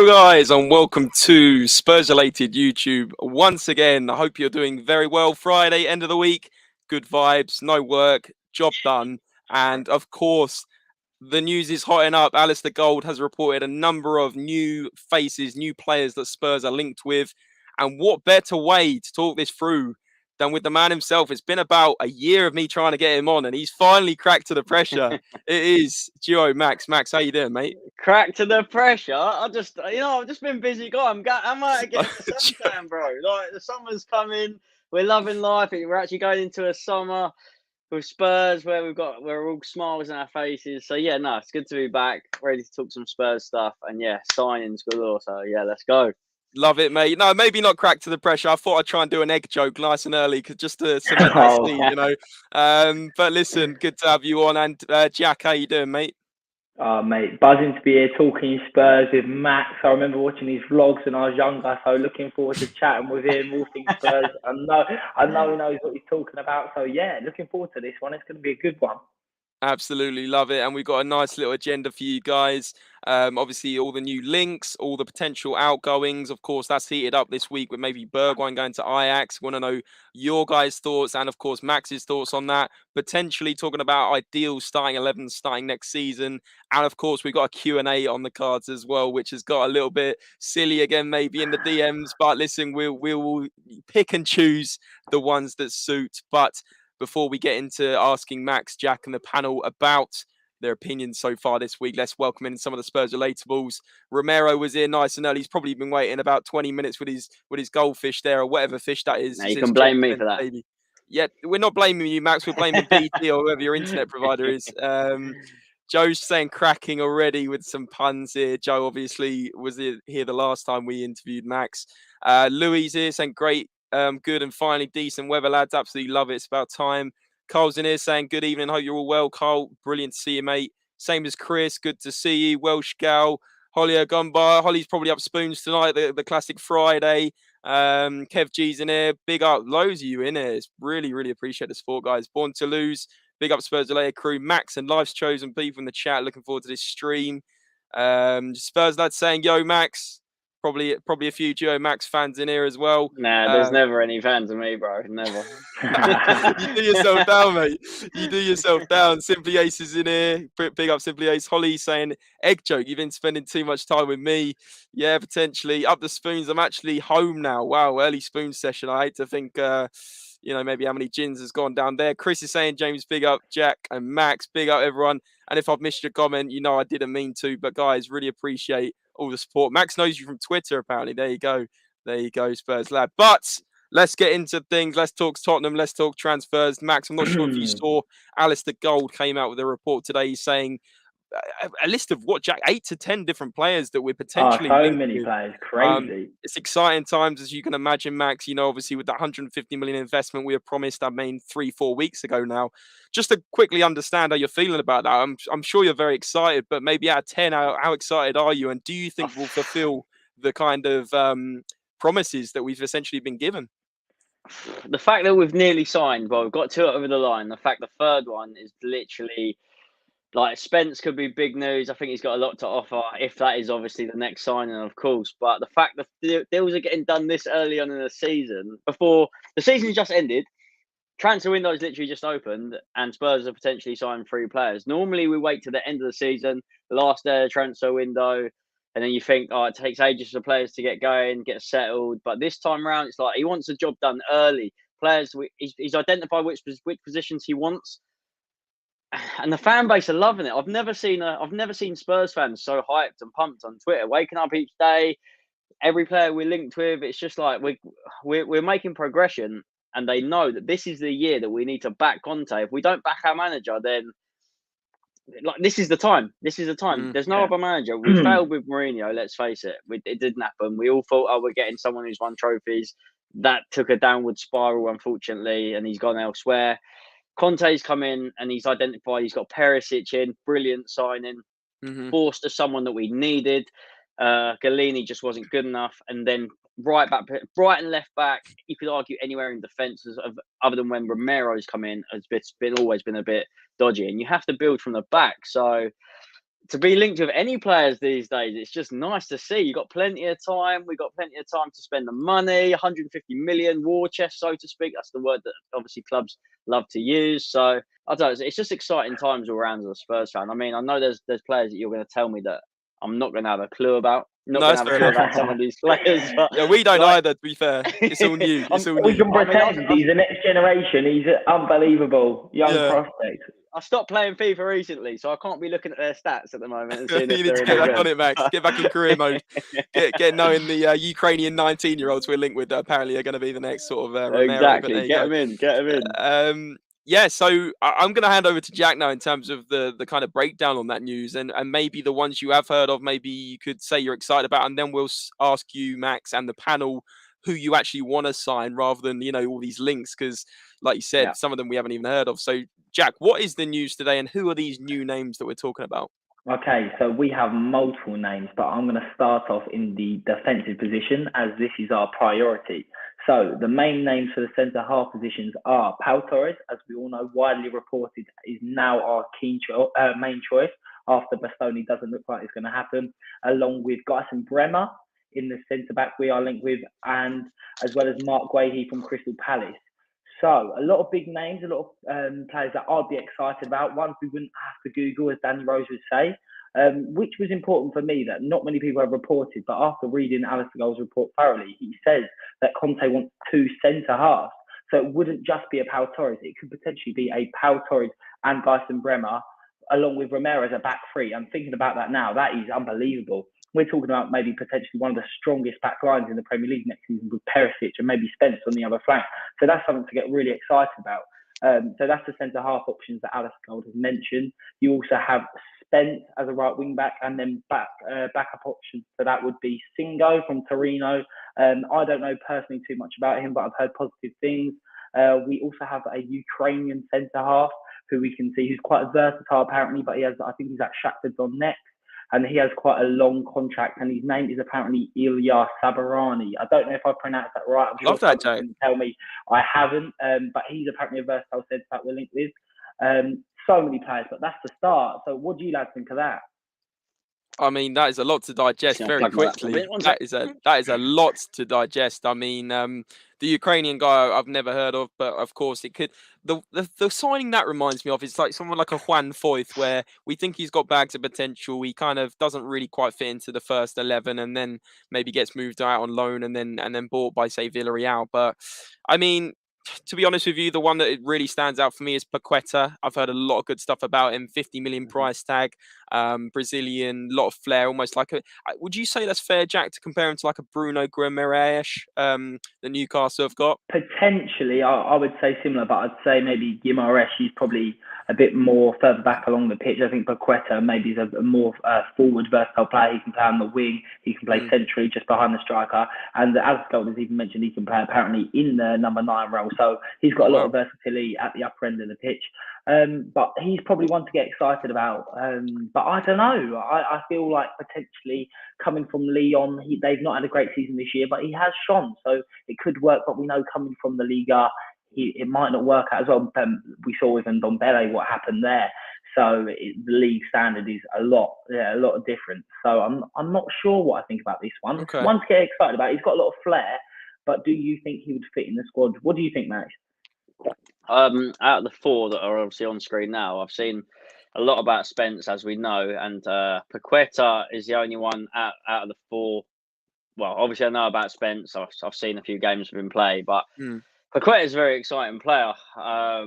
Hello guys and welcome to Spurs Related YouTube. Once again, I hope you're doing very well. Friday, end of the week, good vibes, no work, job done. And of course, the news is hotting up. Alasdair Gold has reported a number of new faces, new players that Spurs are linked with. And what better way to talk this through than with the man himself? It's been about a year of me trying to get him on and he's finally cracked to the pressure. It is xDuoMax. Max, how you doing, mate? Crack to the pressure. I've just been busy guy. I'm out to get the suntan, bro. Like the summer's coming. We're loving life. We're actually going into a summer with Spurs where we're all smiles in our faces. So yeah, no, it's good to be back, ready to talk some Spurs stuff. And yeah, signings galore. So yeah, let's go. Love it, mate. No, maybe not crack to the pressure. I thought I'd try and do an egg joke nice and early, just to cement that scene, you know. But listen, good to have you on. And Jack, how you doing, mate? Mate, buzzing to be here talking Spurs with Max. I remember watching his vlogs when I was younger, so looking forward to chatting with him, all things Spurs. I know he knows what he's talking about. So yeah, looking forward to this one. It's going to be a good one. Absolutely love it. And we've got a nice little agenda for you guys. Obviously, all the new links, all the potential outgoings. Of course, that's heated up this week with maybe Bergwijn going to Ajax. Want to know your guys' thoughts and, of course, Max's thoughts on that. Potentially talking about ideal starting 11 starting next season. And, of course, we've got a Q&A on the cards as well, which has got a little bit silly again, maybe in the DMs. But listen, we'll pick and choose the ones that suit. But before we get into asking Max, Jack, and the panel about their opinions so far this week, let's welcome in some of the Spurs relatables. Romero was here nice and early. He's probably been waiting about 20 minutes with his goldfish there, or whatever fish that is. Now you can blame me for that. Baby. Yeah, we're not blaming you, Max. We're blaming BT or whoever your internet provider is. Joe's saying cracking already with some puns here. Joe obviously was here the last time we interviewed Max. Louis here saying great. Good and finally decent weather, lads. Absolutely love it. It's about time. Carl's in here saying good evening. Hope you're all well. Carl, brilliant to see you, mate. Same as Chris. Good to see you. Welsh gal. Holly Ogumba. Holly's probably up spoons tonight. The classic Friday. Kev G's in here. Big up. Loads of you in here. It's really, really appreciate the support, guys. Born to lose. Big up Spurs Related crew. Max and Life's Chosen people in the chat. Looking forward to this stream. Spurs lads saying, yo, Max. Probably a few xDuoMax fans in here as well. Nah, there's never any fans of me, bro. Never. You do yourself down, mate. You do yourself down. Simply Ace is in here. Big up Simply Ace. Holly saying, egg joke, you've been spending too much time with me. Yeah, potentially. Up the spoons. I'm actually home now. Wow, early spoon session. I hate to think, maybe how many gins has gone down there. Chris is saying, James, big up. Jack and Max, big up everyone. And if I've missed your comment, you know I didn't mean to. But guys, really appreciate all the support. Max knows you from Twitter, apparently. There you go. There you go, Spurs lad. But let's get into things. Let's talk Tottenham. Let's talk transfers. Max, I'm not sure if you saw Alasdair Gold came out with a report today saying a list of what, Jack, 8 to 10 different players that we're potentially so many players. Crazy. It's exciting times, as you can imagine, Max. You know, obviously with that 150 million investment we were promised, 3-4 weeks ago now. Just to quickly understand how you're feeling about that, I'm sure you're very excited, but maybe out of 10, how excited are you? And do you think we'll fulfill the kind of promises that we've essentially been given? The fact that we've nearly signed, well, we've got 2 over the line. The fact the third one is literally like Spence could be big news. I think he's got a lot to offer if that is obviously the next signing, of course. But the fact that the deals are getting done this early on in the season, before the season's just ended, transfer window is literally just opened, and Spurs have potentially signed 3 players. Normally, we wait to the end of the season, the last day of the transfer window, and then you think, oh, it takes ages for players to get going, get settled. But this time around, it's like he wants the job done early. Players, he's identified which positions he wants. And the fan base are loving it. I've never seen Spurs fans so hyped and pumped on Twitter, waking up each day. Every player we're linked with, it's just like we're making progression, and they know that this is the year that we need to back Conte. If we don't back our manager, then like this is the time. This is the time. There's no other manager. We failed with Mourinho. Let's face it. It didn't happen. We all thought, oh, we're getting someone who's won trophies. That took a downward spiral, unfortunately, and he's gone elsewhere. Conte's come in and he's identified. He's got Perisic in, brilliant signing. Forced as someone that we needed. Galini just wasn't good enough, and then right and left back. You could argue anywhere in defence, other than when Romero's come in, has always been a bit dodgy, and you have to build from the back. So to be linked with any players these days, it's just nice to see. You got plenty of time. We got plenty of time to spend the money. 150 million war chest, so to speak. That's the word that obviously clubs love to use. So I don't know. It's just exciting times all around as a Spurs fan. I mean, I know there's players that you're going to tell me that I'm not going to have a clue about. Not No, going that's to have a fair clue enough. about some of these players. But Yeah, we don't like, either, to be fair. It's all new. It's all We new. can pretend he's the next generation. He's an unbelievable young prospect. I stopped playing FIFA recently, so I can't be looking at their stats at the moment and seeing You if need they're to any get back on good. it, Max. Get back in career mode. Get knowing the Ukrainian 19-year-olds we're linked with that apparently are going to be the next sort of Romero. Exactly. Get them in. Get them in. Yeah, so I'm going to hand over to Jack now in terms of the kind of breakdown on that news and maybe the ones you have heard of, maybe you could say you're excited about, and then we'll ask you, Max, and the panel who you actually want to sign rather than, all these links, because like you said, some of them we haven't even heard of. So, Jack, what is the news today and who are these new names that we're talking about? Okay, so we have multiple names, but I'm going to start off in the defensive position as this is our priority. So the main names for the centre-half positions are Pau Torres, as we all know, widely reported, is now our main choice after Bastoni doesn't look like it's going to happen, along with Bremer in the centre-back we are linked with, and as well as Mark Guehi from Crystal Palace. So a lot of big names, a lot of players that I'd be excited about, ones we wouldn't have to Google, as Danny Rose would say, which was important for me that not many people have reported, but after reading Alasdair Gold's report thoroughly, he says that Conte wants 2 centre-halves. So it wouldn't just be a Pau Torres, it could potentially be a Pau Torres and Bremer, along with Romero as a back three. I'm thinking about that now, that is unbelievable. We're talking about maybe potentially one of the strongest back lines in the Premier League next season with Perisic and maybe Spence on the other flank. So that's something to get really excited about. So that's the centre-half options that Alasdair Gold has mentioned. You also have Spence as a right wing-back, and then backup options. So that would be Singo from Torino. I don't know personally too much about him, but I've heard positive things. We also have a Ukrainian centre-half who we can see who's quite versatile apparently, but I think he's at Shakhtar Donetsk. And he has quite a long contract, and his name is apparently Ilya Sabarani. I don't know if I pronounced that right. I'm Love sure that, Joe. can tell me I haven't, but he's apparently a versatile centre back we're linked with. So many players, but that's the start. So what do you lads think of that? I mean, that is a lot to digest very quickly. That is a lot to digest. I mean, the Ukrainian guy I've never heard of, but of course it could. The signing that reminds me of is like someone like a Juan Foyth, where we think he's got bags of potential. He kind of doesn't really quite fit into the first 11, and then maybe gets moved out on loan and then bought by, say, Villarreal. But I mean, to be honest with you, the one that it really stands out for me is Paqueta. I've heard a lot of good stuff about him. 50 million price tag, Brazilian, lot of flair, almost like a. Would you say that's fair, Jack, to compare him to like a Bruno Guimaraes that Newcastle have got? Potentially, I would say similar, but I'd say maybe Guimaraes, he's probably a bit more further back along the pitch. I think Paqueta maybe is a more forward, versatile player. He can play on the wing, he can play centrally just behind the striker, and as Gold has even mentioned, he can play apparently in the number 9 role. So he's got a lot of versatility at the upper end of the pitch. But he's probably one to get excited about. But I don't know. I feel like potentially coming from Lyon, they've not had a great season this year, but he has shone. So it could work. But we know coming from the Liga, it might not work out as well. We saw with Ndombele what happened there. So the league standard is a lot different. So I'm not sure what I think about this one. Okay. One to get excited about. He's got a lot of flair, but do you think he would fit in the squad? What do you think, Max? Out of the 4 that are obviously on screen now, I've seen a lot about Spence, as we know, and Paqueta is the only one out of the 4. Well, obviously I know about Spence. I've seen a few games of him play, but Paqueta is a very exciting player. I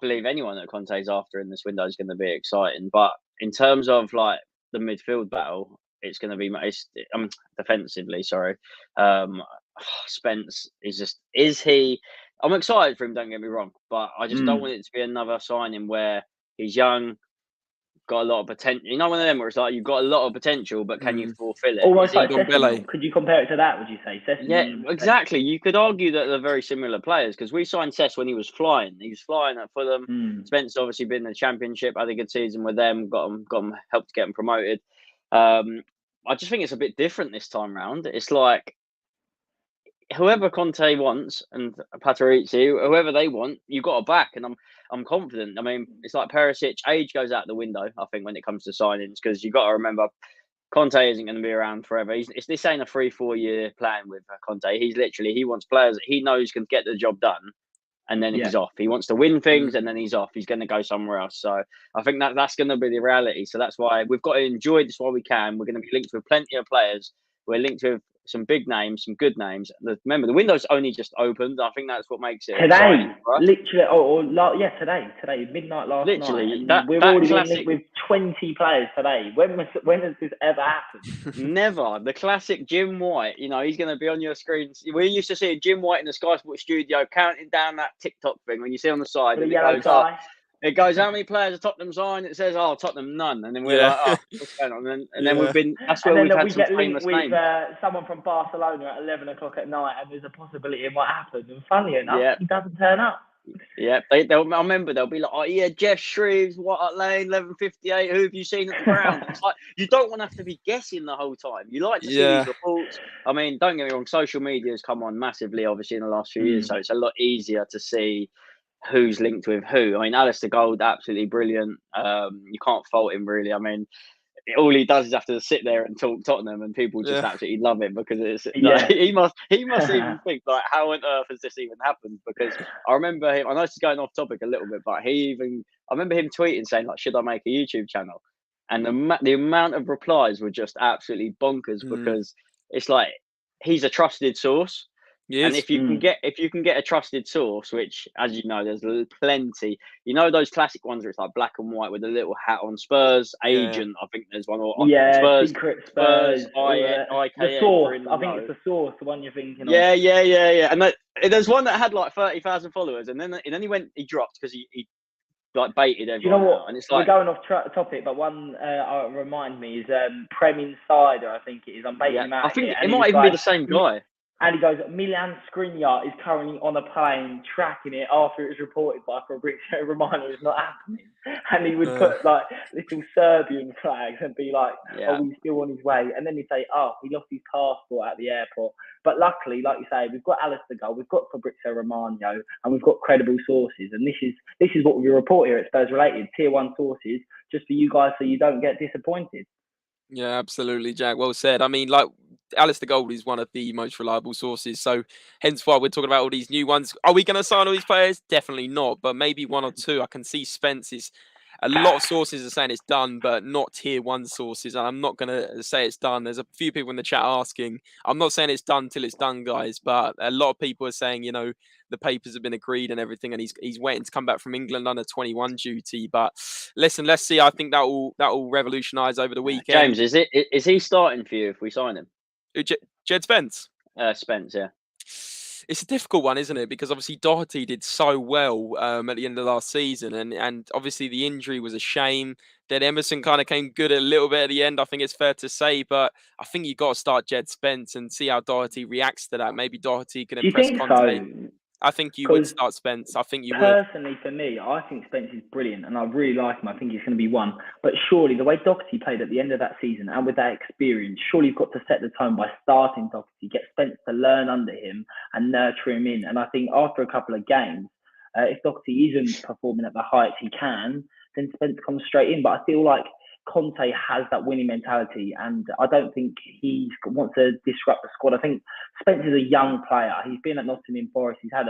believe anyone that Conte's after in this window is going to be exciting. But in terms of like the midfield battle, it's going to be defensively. Sorry, Spence is he? I'm excited for him, don't get me wrong, but I just don't want it to be another signing where he's young, got a lot of potential. You know, one of them where it's like you've got a lot of potential, but can you fulfill it? Almost like Sessegnon. Could you compare it to that, would you say? Yeah, exactly. You could argue that they're very similar players because we signed Cess when he was flying. He was flying at Fulham. Spence obviously been in the Championship, had a good season with them, got them, helped to get them promoted. I just think it's a bit different this time round. It's like whoever Conte wants and Patrici, whoever they want, you got to back. And I'm confident. I mean, it's like Perisic. Age goes out the window, I think, when it comes to signings, because you got to remember Conte isn't going to be around forever. This ain't a 3-4 year plan with Conte. He wants players that he knows can get the job done. And then he's off. He wants to win things, and then he's off. He's going to go somewhere else. So I think that's going to be the reality. So that's why we've got to enjoy this while we can. We're going to be linked with plenty of players. We're linked with some big names, some good names. Remember, the window's only just opened. I think that's what makes it today. Literally, today, midnight last literally, night. We've already been linked with 20 players today. When has this ever happened? Never. The classic Jim White. You know, he's going to be on your screens. We used to see Jim White in the Sky Sports studio counting down that TikTok thing when you see on the side. The yellow tie. It goes, how many players are Tottenham signed? It says, oh, Tottenham, none. And then we're like, oh, what's going on? And then we've been, that's where we've had some famous names. Someone from Barcelona at 11 o'clock at night, and there's a possibility it might happen. And funnily enough, he doesn't turn up. Yeah, I remember they'll be like, oh yeah, Jeff Shreves, White Lane, 11:58. Who have you seen at the ground? It's like you don't want to have to be guessing the whole time. You like to see these reports. I mean, don't get me wrong, social media has come on massively, obviously, in the last few years, so it's a lot easier to see who's linked with who. I mean, Alasdair Gold, absolutely brilliant. You can't fault him really. I mean, all he does is have to sit there and talk Tottenham, and people just absolutely love it because it's like, he must even think like, how on earth has this even happened? Because I remember him. I know this is going off topic a little bit, but I remember him tweeting saying like, should I make a YouTube channel? And the amount of replies were just absolutely bonkers because it's like he's a trusted source. And if you can get a trusted source, which, as you know, there's plenty. You know those classic ones where it's like black and white with a little hat on. Spurs agent, I think there's one. Or Spurs, secret Spurs. The source. I think it's the source, the one you're thinking of. Yeah. And there's one that had like 30,000 followers, and then he dropped because he like baited everyone. You know what? And it's like, we're going off topic, but one remind me is Prem Insider. I think it is. I'm baiting him out. I think it might even be the same guy. And he goes, Milan Skriniar is currently on a plane tracking it after it was reported by Fabrizio Romano it's not happening. And he would put like little Serbian flags and be like, oh, he's still on his way. And then he'd say, oh, he lost his passport at the airport. But luckily, like you say, we've got Alasdair Gold, we've got Fabrizio Romano, and we've got credible sources. And this is what we report here at SpursRelated, tier 1 sources, just for you guys so you don't get disappointed. Yeah, absolutely, Jack. Well said. I mean, like, Alasdair Gold is one of the most reliable sources. So hence why we're talking about all these new ones. Are we going to sign all these players? Definitely not. But maybe one or two. I can see Spence is... A lot of sources are saying it's done, but not tier 1 sources. And I'm not going to say it's done. There's a few people in the chat asking. I'm not saying it's done till it's done, guys. But a lot of people are saying, you know, the papers have been agreed and everything. And he's waiting to come back from England under 21 duty. But listen, let's see. I think that will revolutionise over the weekend. James, is he starting for you if we sign him? Jed Spence? Spence, yeah. It's a difficult one, isn't it? Because obviously Doherty did so well at the end of last season, and obviously the injury was a shame. Then Emerson kind of came good a little bit at the end, I think it's fair to say, but I think you got to start Jed Spence and see how Doherty reacts to that. Maybe Doherty can impress Conte. So? I think you would start Spence. I think you would. Personally, for me, I think Spence is brilliant, and I really like him. I think he's going to be one. But surely, the way Doherty played at the end of that season, and with that experience, surely you've got to set the tone by starting Doherty, get Spence to learn under him and nurture him in. And I think after a couple of games, if Doherty isn't performing at the heights he can, then Spence comes straight in. But I feel like Conte has that winning mentality, and I don't think he wants to disrupt the squad. I think Spence is a young player. He's been at Nottingham Forest. He's had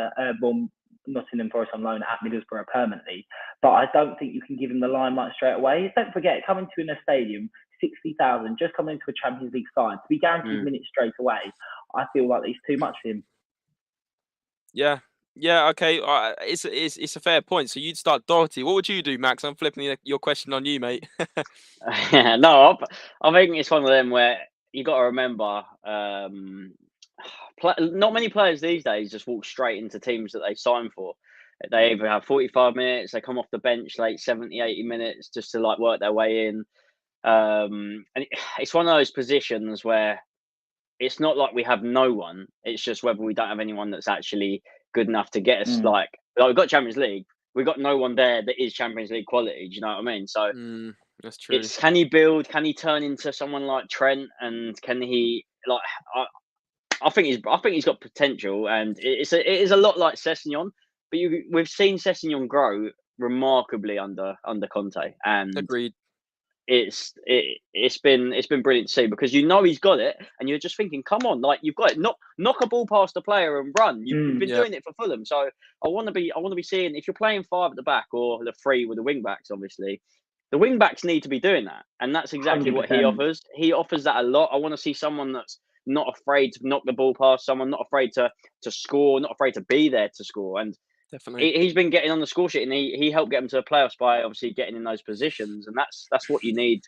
Nottingham Forest on loan at Middlesbrough permanently, but I don't think you can give him the limelight straight away. Don't forget, coming to in a stadium, 60,000, just coming into a Champions League side, to be guaranteed minutes straight away, I feel like it's too much for him. Yeah, okay. It's a fair point. So you'd start Doherty. What would you do, Max? I'm flipping your question on you, mate. No, I think it's one of them where you got to remember, not many players these days just walk straight into teams that they sign for. They either have 45 minutes, they come off the bench late 70, 80 minutes just to like work their way in. And it's one of those positions where it's not like we have no one. It's just whether we don't have anyone that's actually good enough to get us like we've got Champions League. We've got no one there that is Champions League quality. Do you know what I mean? So that's true. It's can he build? Can he turn into someone like Trent? And can he like? I think he's got potential, and it is a lot like Sessegnon, but we've seen Sessegnon grow remarkably under Conte, and Agreed. it's been brilliant to see, because you know he's got it, and you're just thinking, come on, like, you've got it, knock a ball past the player and run. You've been doing it for Fulham, so I want to be seeing, if you're playing 5 at the back or the 3 with the wing backs, obviously the wing backs need to be doing that, and that's exactly 100%. what he offers. He offers that a lot. I want to see someone that's not afraid to knock the ball past someone, not afraid to score, not afraid to be there to score, and Definitely. he's been getting on the score sheet, and he helped get them to the playoffs by obviously getting in those positions, and that's what you need.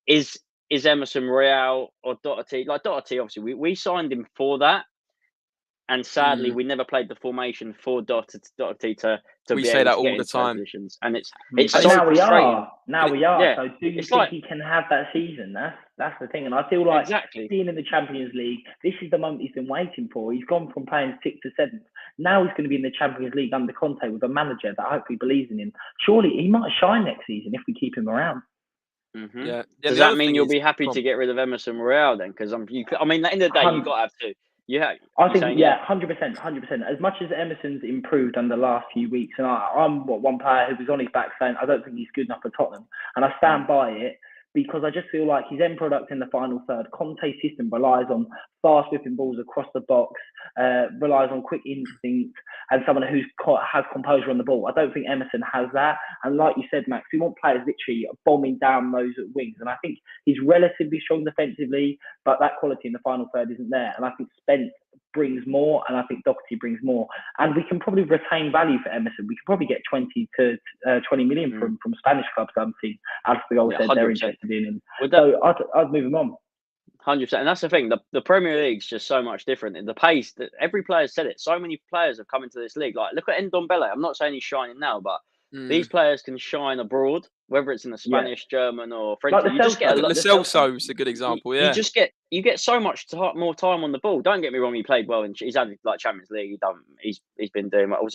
Is Emerson Royale or Doherty? Like Doherty, obviously we signed him for that, and sadly we never played the formation for Doherty to We be say able that to all get the into time. those positions, and it's But so now we frustrating. are. Now we are. Yeah, So do you it's think like, he can have that season? That's the thing. And I feel like exactly. being in the Champions League, this is the moment he's been waiting for. He's gone from playing 6th to 7th. Now he's going to be in the Champions League under Conte with a manager that hopefully believes in him. Surely he might shine next season if we keep him around. Yeah. Does that mean you'll be happy to get rid of Emerson Royale then? Because I mean, at the end of the day, you've got to have 2. Yeah, I think 100%. As much as Emerson's improved in the last few weeks, and I'm one player who was on his back saying I don't think he's good enough for Tottenham, and I stand by it, because I just feel like his end product in the final third. Conte's system relies on fast whipping balls across the box, relies on quick instinct, and someone who has composure on the ball. I don't think Emerson has that. And like you said, Max, we want players literally bombing down those wings. And I think he's relatively strong defensively, but that quality in the final third isn't there. And I think Spence brings more, and I think Doherty brings more. And we can probably retain value for Emerson. We could probably get 20 million from Spanish clubs. I'm seeing Alasdair Gold said they're interested in him. So I'd move him on. 100%, and that's the thing. The Premier League's just so much different in the pace. That every player said it. So many players have come into this league. Like, look at Ndombele. I'm not saying he's shining now, but these players can shine abroad, whether it's in the Spanish, German, or French. Like you just get a lot. Lo Celso's a good example. Yeah, you get so much more time on the ball. Don't get me wrong. He played well, and he's had like Champions League. He's been doing well.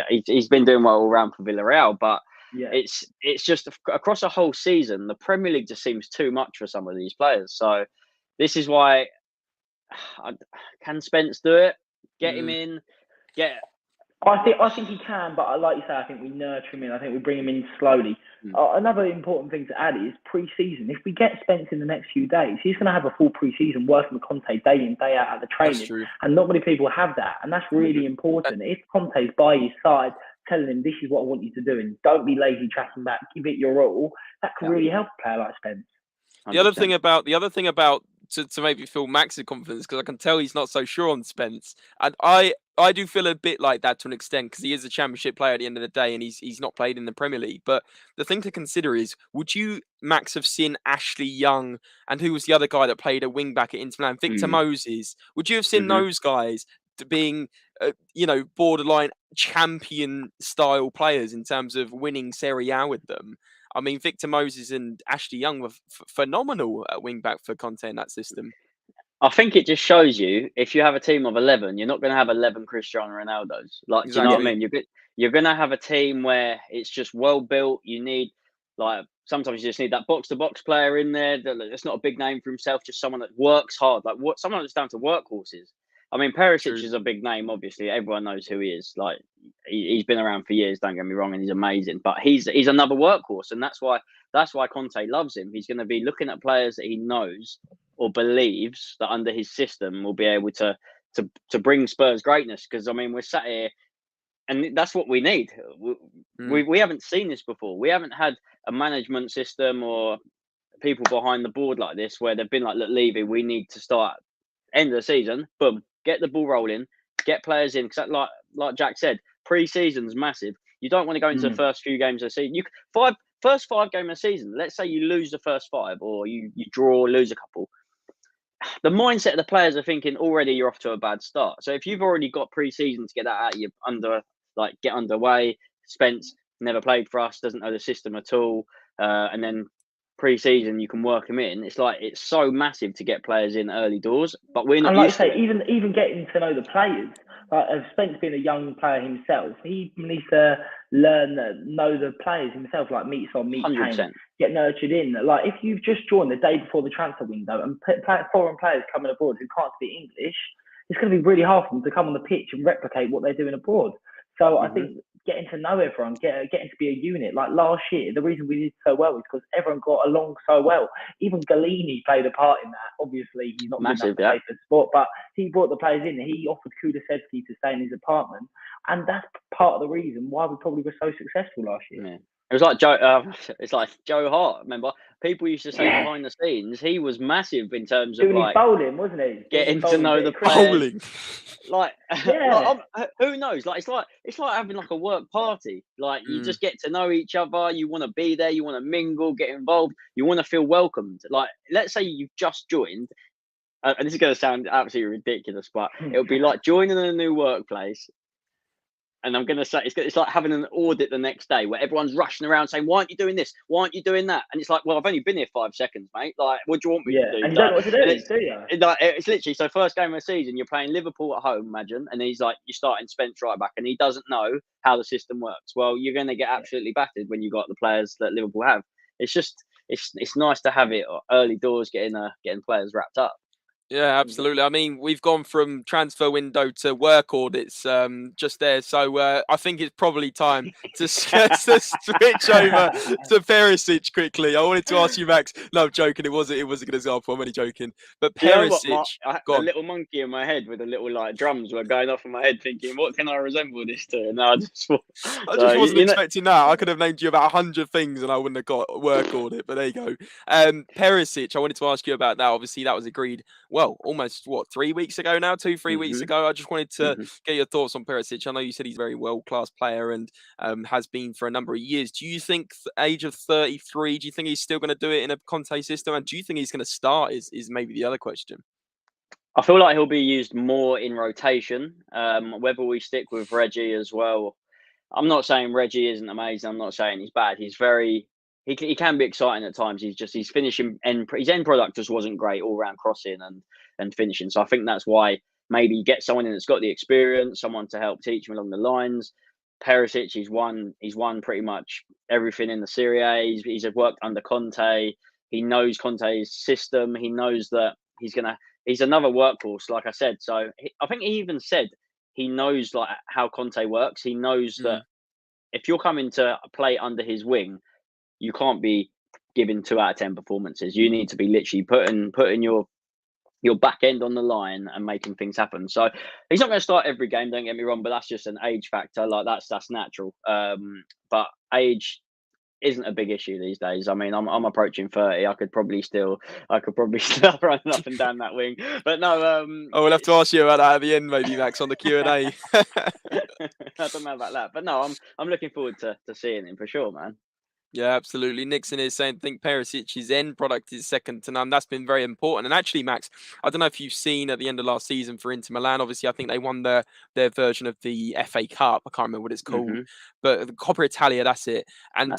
He's been doing well all around for Villarreal, but. Yeah. It's just across a whole season, the Premier League just seems too much for some of these players. So this is why, can Spence do it? Get him in. I think he can, but like you say, I think we nurture him in. I think we bring him in slowly. Another important thing to add is pre-season. If we get Spence in the next few days, he's going to have a full pre-season working with Conte day in, day out at the training. And not many people have that. And that's really important. If Conte's by his side, telling him this is what I want you to do, and don't be lazy tracking back, give it your all, that could really help a player like Spence. 100%. The other thing about to make me feel Max's confidence, because I can tell he's not so sure on Spence, and I do feel a bit like that to an extent, because he is a Championship player at the end of the day, and he's not played in the Premier League. But the thing to consider is, would you, Max, have seen Ashley Young, and who was the other guy that played a wing back at Inter Milan, Victor Moses? Would you have seen those guys being borderline champion style players in terms of winning Serie A with them? I mean, Victor Moses and Ashley Young were phenomenal at wing back for Conte in that system. I think it just shows you, if you have a team of 11, you're not going to have 11 Cristiano Ronaldos. Like, do you know what I mean? You're going to have a team where it's just well built. You need, like, sometimes you just need that box-to-box player in there. That's not a big name for himself, just someone that works hard. Like, someone that's down to workhorses. I mean, Perisic is a big name, obviously. Everyone knows who he is. Like, he's been around for years, don't get me wrong, and he's amazing. But he's another workhorse, and that's why Conte loves him. He's going to be looking at players that he knows or believes that under his system will be able to bring Spurs greatness. Because, I mean, we're sat here, and that's what we need. We haven't seen this before. We haven't had a management system or people behind the board like this where they've been like, look, Levy, we need to start end of the season, boom, get the ball rolling, get players in. Because like Jack said, pre-season's massive. You don't want to go into the first few games of the season. First 5 games of the season, let's say you lose the first 5 or you draw or lose a couple. The mindset of the players are thinking already you're off to a bad start. So if you've already got pre-season to get that out, you get underway. Spence never played for us, doesn't know the system at all, and then pre-season you can work them in. It's so massive to get players in early doors, but we're not. And like I say, even getting to know the players. Like, Spence being a young player himself, he needs to know the players himself, like meet Kane, get nurtured in. Like, if you've just joined the day before the transfer window and foreign players coming abroad who can't speak English, it's going to be really hard for them to come on the pitch and replicate what they're doing abroad. So I think getting to know everyone, getting to be a unit. Like last year, the reason we did so well is because everyone got along so well. Even Galini played a part in that. Obviously, he's not massive, good enough to play for sport, but he brought the players in. He offered Kulusevski to stay in his apartment, and that's part of the reason why we probably were so successful last year. Yeah. It was like Joe. It's like Joe Hart. Remember, people used to say behind the scenes he was massive in terms of doing like his bowling, wasn't he? Getting to know the players. Like, who knows? Like, it's like having like a work party. Like, you just get to know each other. You want to be there. You want to mingle, get involved. You want to feel welcomed. Like, let's say you've just joined, and this is going to sound absolutely ridiculous, but it'll be like joining a new workplace. And I'm going to say it's like having an audit the next day where everyone's rushing around saying, "Why aren't you doing this? Why aren't you doing that?" And it's like, well, I've only been here 5 seconds, mate. Like, what do you want me to do? And you don't know what to do, do you? It's literally, so first game of the season, you're playing Liverpool at home, imagine, and he's like, you're starting Spence right back, and he doesn't know how the system works. Well, you're going to get absolutely battered when you got the players that Liverpool have. It's just, it's nice to have it early doors, getting players wrapped up. Yeah, absolutely. I mean, we've gone from transfer window to work audits just there. So I think it's probably time to switch over to Perisic quickly. I wanted to ask you, Max. No, I'm joking. It was a good example. I'm only joking. But Perisic, I had a little monkey in my head with a little like drums were going off in my head, thinking, what can I resemble this to? And I just wasn't expecting that. I could have named you about 100 things and I wouldn't have got work audit. But there you go. Perisic, I wanted to ask you about that. Obviously, that was agreed. Well, almost 3 weeks ago now, 2-3 weeks ago. I just wanted to get your thoughts on Perisic. I know you said he's a very world-class player and has been for a number of years. Do you think age of 33, do you think he's still going to do it in a Conte system? And do you think he's going to start is maybe the other question? I feel like he'll be used more in rotation. Whether we stick with Reggie as well. I'm not saying Reggie isn't amazing. I'm not saying he's bad. He's very... He can be exciting at times. He's finishing his end product just wasn't great all round crossing and finishing. So I think that's why maybe you get someone in that's got the experience, someone to help teach him along the lines. Perisic, he's won pretty much everything in the Serie A. He's worked under Conte. He knows Conte's system. He knows that he's another workhorse, like I said. So I think he even said he knows like how Conte works. He knows that if you're coming to play under his wing, you can't be giving 2 out of 10 performances. You need to be literally putting your back end on the line and making things happen. So he's not going to start every game, don't get me wrong, but that's just an age factor. Like that's natural. But age isn't a big issue these days. I mean, I'm approaching 30. I could probably still run up and down that wing. But no, we'll have to ask you about that at the end, maybe, Max, on the Q&A. I don't know about that, but no, I'm looking forward to seeing him for sure, man. Yeah, absolutely. Nixon is saying, I think Perisic's end product is second to none. That's been very important. And actually, Max, I don't know if you've seen at the end of last season for Inter Milan, obviously, I think they won their version of the FA Cup. I can't remember what it's called, but the Coppa Italia, that's it. And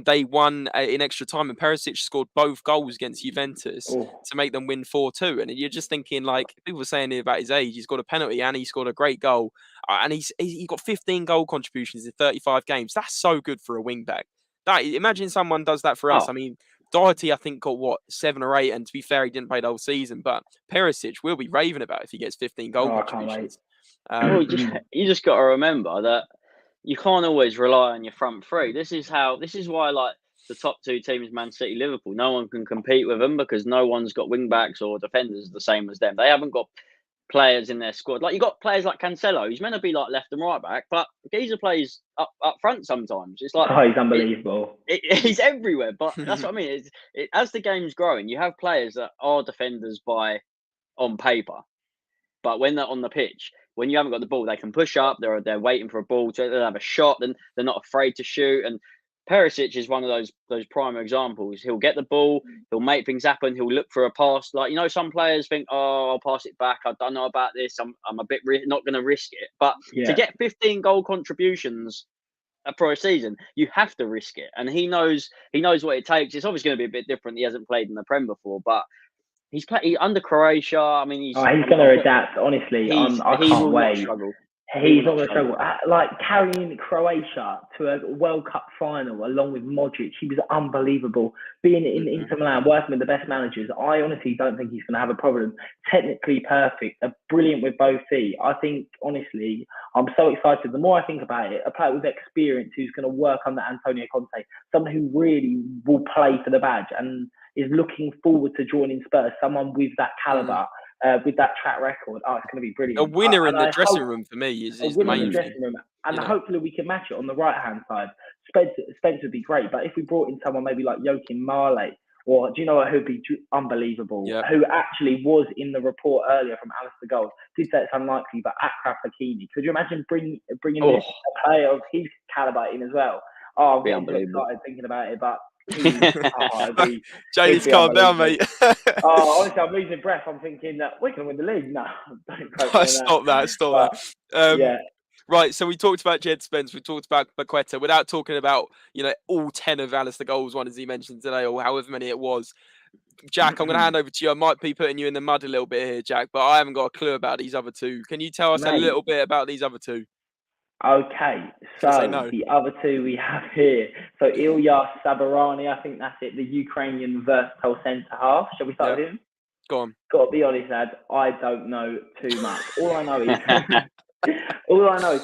they won in extra time. And Perisic scored both goals against Juventus to make them win 4-2. And you're just thinking, like, people were saying about his age, he's got a penalty and he scored a great goal. And he got 15 goal contributions in 35 games. That's so good for a wing back. Imagine someone does that for us. I mean, Doherty, I think, got 7 or 8, and to be fair, he didn't play the whole season. But Perisic will be raving about if he gets 15 goal contributions. Well, you just got to remember that you can't always rely on your front three. This is why, like, the top 2 teams, Man City, Liverpool, no one can compete with them because no one's got wing backs or defenders the same as them. They haven't got players in their squad. Like, you got players like Cancelo, he's meant to be like left and right back, but Geezer plays up front sometimes. It's like, he's unbelievable. He's everywhere. But that's what I mean. As the game's growing, you have players that are defenders on paper, but when they're on the pitch, when you haven't got the ball, they can push up. They're waiting for a ball to have a shot, and they're not afraid to shoot. And Perisic is one of those prime examples. He'll get the ball, he'll make things happen, he'll look for a pass. Like, you know, some players think, oh, I'll pass it back. I don't know about this. I'm a bit not going to risk it. But to get 15 goal contributions for a season, you have to risk it. And he knows what it takes. It's obviously going to be a bit different. He hasn't played in the Prem before, but he's under Croatia. I mean, he's going to adapt. Honestly, I can't wait. He's not going to struggle. Like carrying Croatia to a World Cup final along with Modric, he was unbelievable. Being in Inter Milan, working with the best managers, I honestly don't think he's going to have a problem. Technically perfect, brilliant with both feet. I think, honestly, I'm so excited. The more I think about it, a player with experience who's going to work under Antonio Conte, someone who really will play for the badge and is looking forward to joining Spurs, someone with that calibre. With that track record, it's going to be brilliant. A winner in the dressing room for me is the main thing. And hopefully we can match it on the right-hand side. Spence would be great, but if we brought in someone maybe like Joachim Marley, or do you know what, who'd be unbelievable, who actually was in the report earlier from Alasdair Gold, did say it's unlikely, but Achraf Hakimi. Could you imagine bringing a player of his calibre in as well? I'm getting so excited thinking about it, but James, calm down, mate. Honestly, I'm losing breath. I'm thinking that we're going to win the league. No, Stop that. Right, so we talked about Jed Spence, we talked about Paqueta, without talking about, all 10 of Alasdair Gold's ones he mentioned today, or however many it was. Jack, I'm going to hand over to you. I might be putting you in the mud a little bit here, Jack, but I haven't got a clue about these other two. Can you tell us a little bit about these other two? Okay, so the other two we have here. So Ilya Sabarani, I think that's it, the Ukrainian versatile centre-half. Shall we start with him? Go on. Got to be honest, lad, I don't know too much. All I know is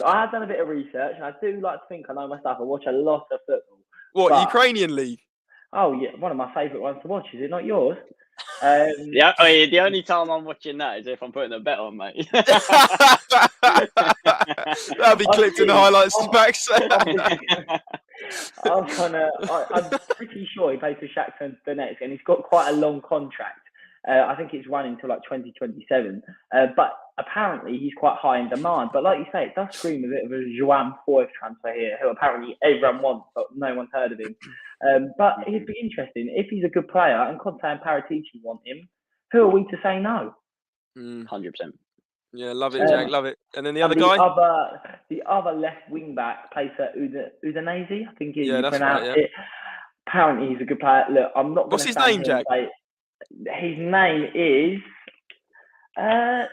I have done a bit of research, and I do like to think I know my stuff. I watch a lot of football. What, Ukrainian league? Oh, yeah, one of my favourite ones to watch. Is it not yours? The only time I'm watching that is if I'm putting a bet on, mate. That'll be clipped in the highlights, Max. I'm pretty sure he plays for Shakhtar Donetsk, and he's got quite a long contract. I think it's running until like 2027. But apparently he's quite high in demand. But like you say, it does scream a bit of a Joan Foyth transfer here, who apparently everyone wants, but no one's heard of him. But it'd be interesting. If he's a good player and Conte and Paratici want him, who are we to say no? 100%. Yeah, love it, Jack, love it. And then the other guy? The other left wing back plays for Udinese, I think you that's pronounce right, it. Apparently he's a good player. Look, I'm not going to What's his name, Jack? His name is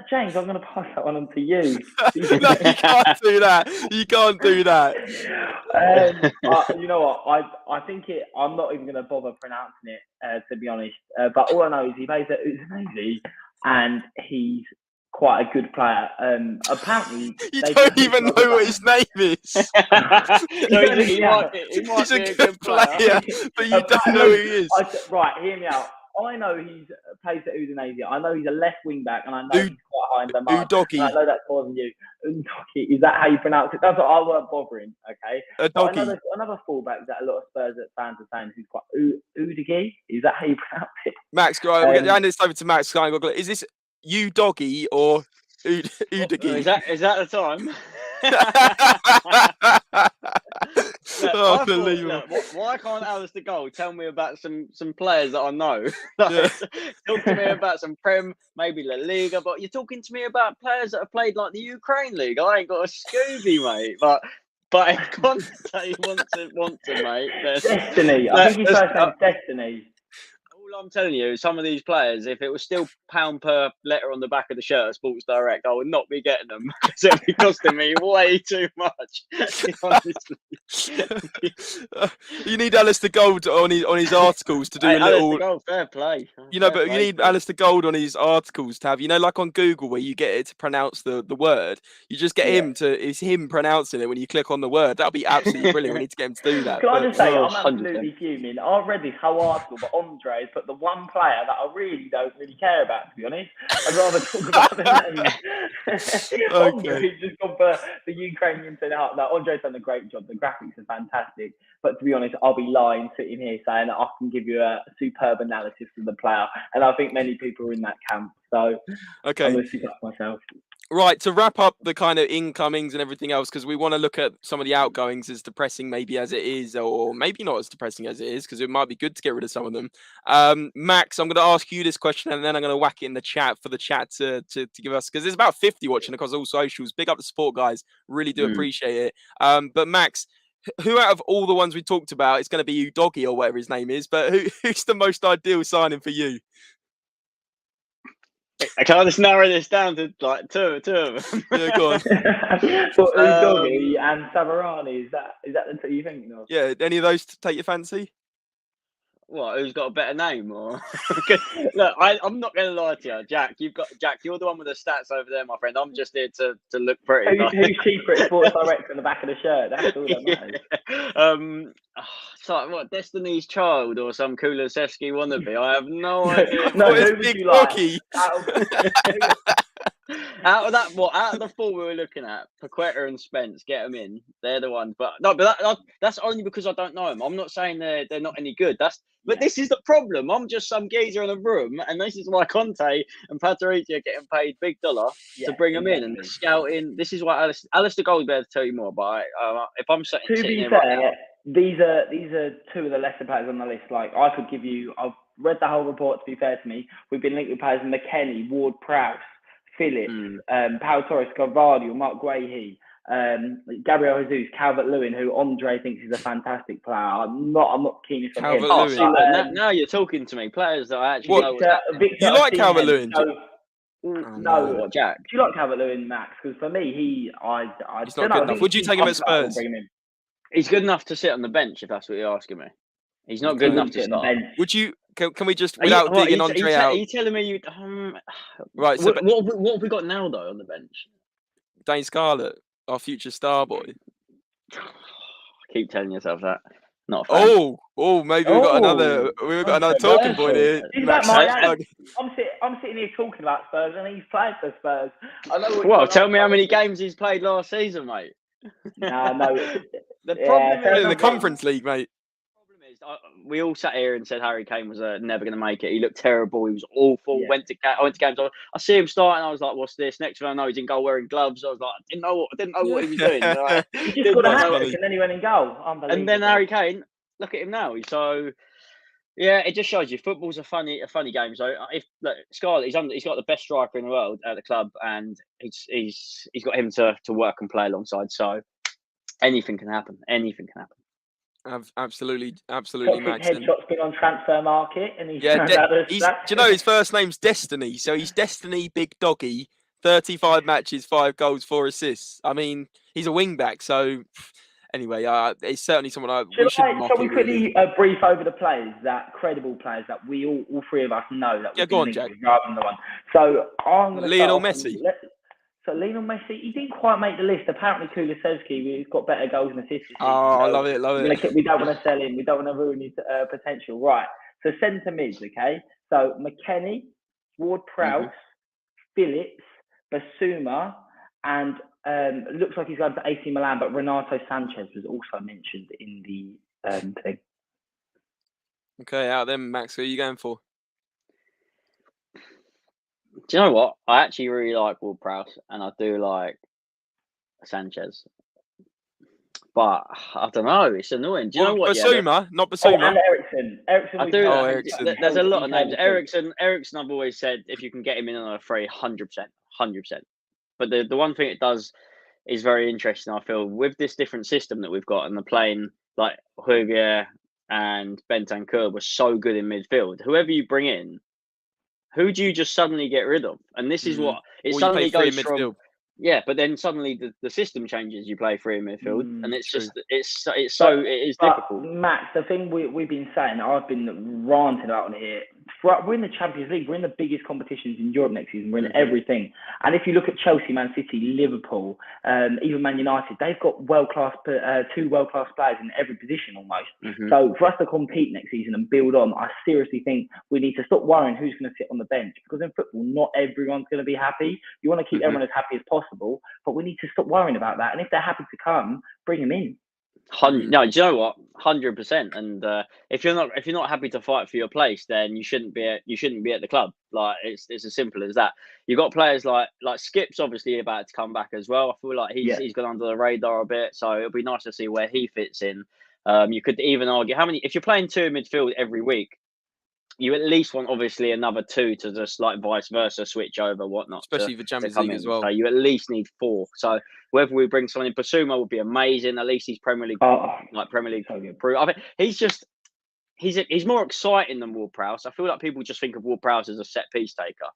James. I'm going to pass that one on to you. No, you can't do that. You can't do that. You know what? I think I'm not even going to bother pronouncing it, to be honest. But all I know is he plays at Udinese, and he's quite a good player. Apparently, you don't even know what his name is. He might be a good player, but you don't know who he is. Right, hear me out. I know he's plays at Udinese. I know he's a left wing back, and I know he's quite high in demand. Udogi. I know that's more than you. Udogi, is that how you pronounce it? That's what I weren't bothering. Okay. Another fullback that a lot of Spurs fans are saying who's quite Udogi. Is that how you pronounce it? Max, we'll hand this over to Max. Is this Udogi or Udogi? Is that the time? Unbelievable. Why can't Alasdair Gold tell me about some players that I know? Talk to me about some Prem, maybe La Liga, but you're talking to me about players that have played like the Ukraine League. I ain't got a Scooby, mate. But if Conte wants to, mate. Destiny. I think his first name's Destiny. All I'm telling you is some of these players, if it was still £1 per letter on the back of the shirt at Sports Direct, I would not be getting them because it'd be costing me way too much. You need Alasdair Gold on his articles to do a little. Alasdair Gold, fair play. You need Alasdair Gold on his articles to have. Like on Google where you get it to pronounce the word. You just get it's him pronouncing it when you click on the word. That'll be absolutely brilliant. We need to get him to do that. Can I just say, I'm absolutely fuming. I read this whole article, but Andre put the one player that I really don't care about, to be honest. I'd rather talk about the name. Andre's just gone for the Ukrainian centre-half. Now, Andre's done a great job. The graphics are fantastic. But to be honest, I'll be lying sitting here saying that I can give you a superb analysis of the player. And I think many people are in that camp. So I'm going to stick up myself. Right, to wrap up the kind of incomings and everything else, because we want to look at some of the outgoings, as depressing maybe as it is, or maybe not as depressing as it is, because it might be good to get rid of some of them. Max, I'm going to ask you this question, and then I'm going to whack it in the chat for the chat to give us, because there's about 50 watching across all socials. Big up the support, guys. Really do appreciate it. But Max, who out of all the ones we talked about, it's going to be Udogi or whatever his name is, but who's the most ideal signing for you? I can't just narrow this down to like two of them. Yeah, go on. Well, Udogie and Savarani, is that the two you're thinking of? Yeah, any of those to take your fancy? What? Who's got a better name? Or look, I'm not going to lie to you, Jack. You're the one with the stats over there, my friend. I'm just here to look pretty. Who's cheaper at Sports Direct on the back of the shirt? That's all that matters. It's like what, Destiny's Child or some Kulusevski wannabe? I have no idea. No, it's who would Big you like? Doggy. Out of the four we were looking at, Paqueta and Spence, get them in. They're the ones. But no, that's only because I don't know them. I'm not saying they're not any good. But this is the problem. I'm just some geezer in a room, and this is why Conte and Patricia are getting paid big dollar to bring them in and scouting. This is why Alasdair Gold better to tell you more. But if I'm sitting fair, here right now, these are two of the lesser players on the list. Like I could give you, I've read the whole report. To be fair to me, we've been linked with players McKennie, Ward-Prowse, Phillips, Pau Torres, Gvardiol, Mark Guehi, Gabriel Jesus, Calvert-Lewin, who Andre thinks is a fantastic player. I'm not keen on him. Calvert-Lewin. Now you're talking to me. Players that I actually know. Victor you like Calvert-Lewin? No, what, Jack? Do you like Calvert-Lewin, Max? Because for me, he's not good enough. Would you take him at Spurs? He's good enough to sit on the bench, if that's what you're asking me. He's not good enough to start. Would you? Can we just, without digging Andre out? Are you telling me you? Right. So what have we got now though on the bench? Dane Scarlett, our future star boy. Keep telling yourself that. Not a fan. Maybe we've got another talking point here. I'm sitting here talking about Spurs, and he's played for Spurs. Well, tell me how many games he's played last season, mate. No. The problem is in the Conference League, mate. We all sat here and said Harry Kane was never going to make it. He looked terrible. He was awful. Yeah. Went to games. I see him starting. I was like, "What's this?" Next thing I know, he's in goal wearing gloves. I was like, I didn't know what he was doing. He just got a hat-trick and then he went in goal. And then Harry Kane, look at him now. So yeah, it just shows you football's a funny game. So if Scarlett, he's got the best striker in the world at the club, and he's got him to work and play alongside. So anything can happen. Anything can happen. Absolutely, Max. Headshot's been on transfer market, and he's do you know his first name's Destiny? So he's Destiny Big Doggy. 35 matches, 5 goals, 4 assists. I mean, he's a wing back. So anyway, it's certainly someone we shouldn't mock. Shall we quickly brief over the players, credible players that we all three of us know that go on, Jack. Rather than the one. So I'm going to Lionel Messi. So Lionel Messi, he didn't quite make the list. Apparently Kulusevski, he's got better goals and assists. Oh, I love it. We don't want to sell him. We don't want to ruin his potential. Right. So centre mids, okay? So McKennie, Ward-Prowse, Phillips, Basuma, and looks like he's going to AC Milan, but Renato Sanchez was also mentioned in the thing. Okay, out of them, Max, who are you going for? Do you know what? I actually really like Ward-Prowse, and I do like Sanchez. But I don't know. It's annoying. Do you know what? Basuma, not Basuma. And Eriksen. Eriksen. There's a lot of names. Eriksen, I've always said, if you can get him in on a free, 100%. But the one thing it does is very interesting, I feel, with this different system that we've got, and the playing like Højbjerg and Bentancur was so good in midfield. Whoever you bring in, who do you just suddenly get rid of? And this is what it suddenly goes from. Yeah, but then suddenly the system changes. You play free in midfield, and it's just it is difficult. Max, the thing we've been saying, I've been ranting about on here. We're in the Champions League. We're in the biggest competitions in Europe next season. We're in everything. And if you look at Chelsea, Man City, Liverpool, even Man United, they've got two world-class players in every position almost. So for us to compete next season and build on, I seriously think we need to stop worrying who's going to sit on the bench, because in football, not everyone's going to be happy. You want to keep everyone as happy as possible, but we need to stop worrying about that. And if they're happy to come, bring them in. No, do you know what? 100%. And if you're not happy to fight for your place, then you shouldn't be at the club. Like it's as simple as that. You've got players like Skip's obviously about to come back as well. I feel like he's gone under the radar a bit, so it'll be nice to see where he fits in. You could even argue if you're playing 2 in midfield every week, you at least want obviously another 2 to just like vice versa switch over whatnot, especially for Champions League as well. So you at least need 4. So whether we bring someone in, Basuma would be amazing. At least he's Premier League approved. I think he's more exciting than Ward-Prowse. I feel like people just think of Ward-Prowse as a set piece taker.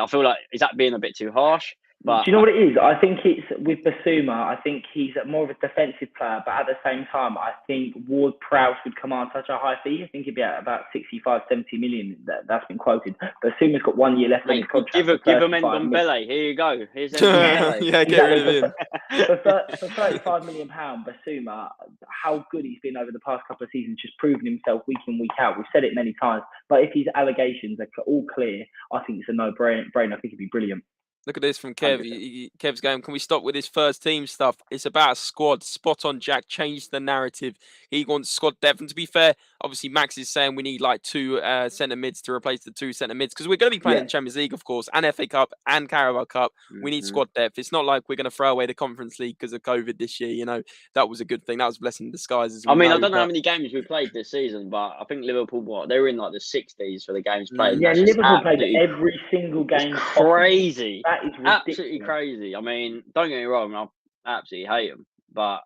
I feel like, is that being a bit too harsh? But do you know what it is? I think it's with Basuma. I think he's more of a defensive player, but at the same time, I think Ward-Prowse would command such a high fee. I think he'd be at about 65, 70 million. That's been quoted. Basuma's got 1 year left on his contract. Give him Ndombele. Here you go. Here's Ndombele. Yeah, get rid of him. For £35 million, Basuma, how good he's been over the past couple of seasons, just proving himself week in, week out. We've said it many times, but if his allegations are all clear, I think it's a no-brainer. I think it'd be brilliant. Look at this from Kev. Kev's going, can we stop with his first team stuff? It's about a squad. Spot on, Jack. Change the narrative. He wants squad depth. And to be fair, obviously, Max is saying we need like 2 centre mids to replace the 2 centre mids because we're going to be playing in the Champions League, of course, and FA Cup and Carabao Cup. We need squad depth. It's not like we're going to throw away the Conference League because of COVID this year. You know, that was a good thing. That was a blessing in disguise. I mean, I don't know how many games we played this season, but I think Liverpool, they were in like the 60s for the games played. Yeah, Liverpool played every single game. Crazy. That is ridiculous. Absolutely crazy. I mean, don't get me wrong, I absolutely hate them, but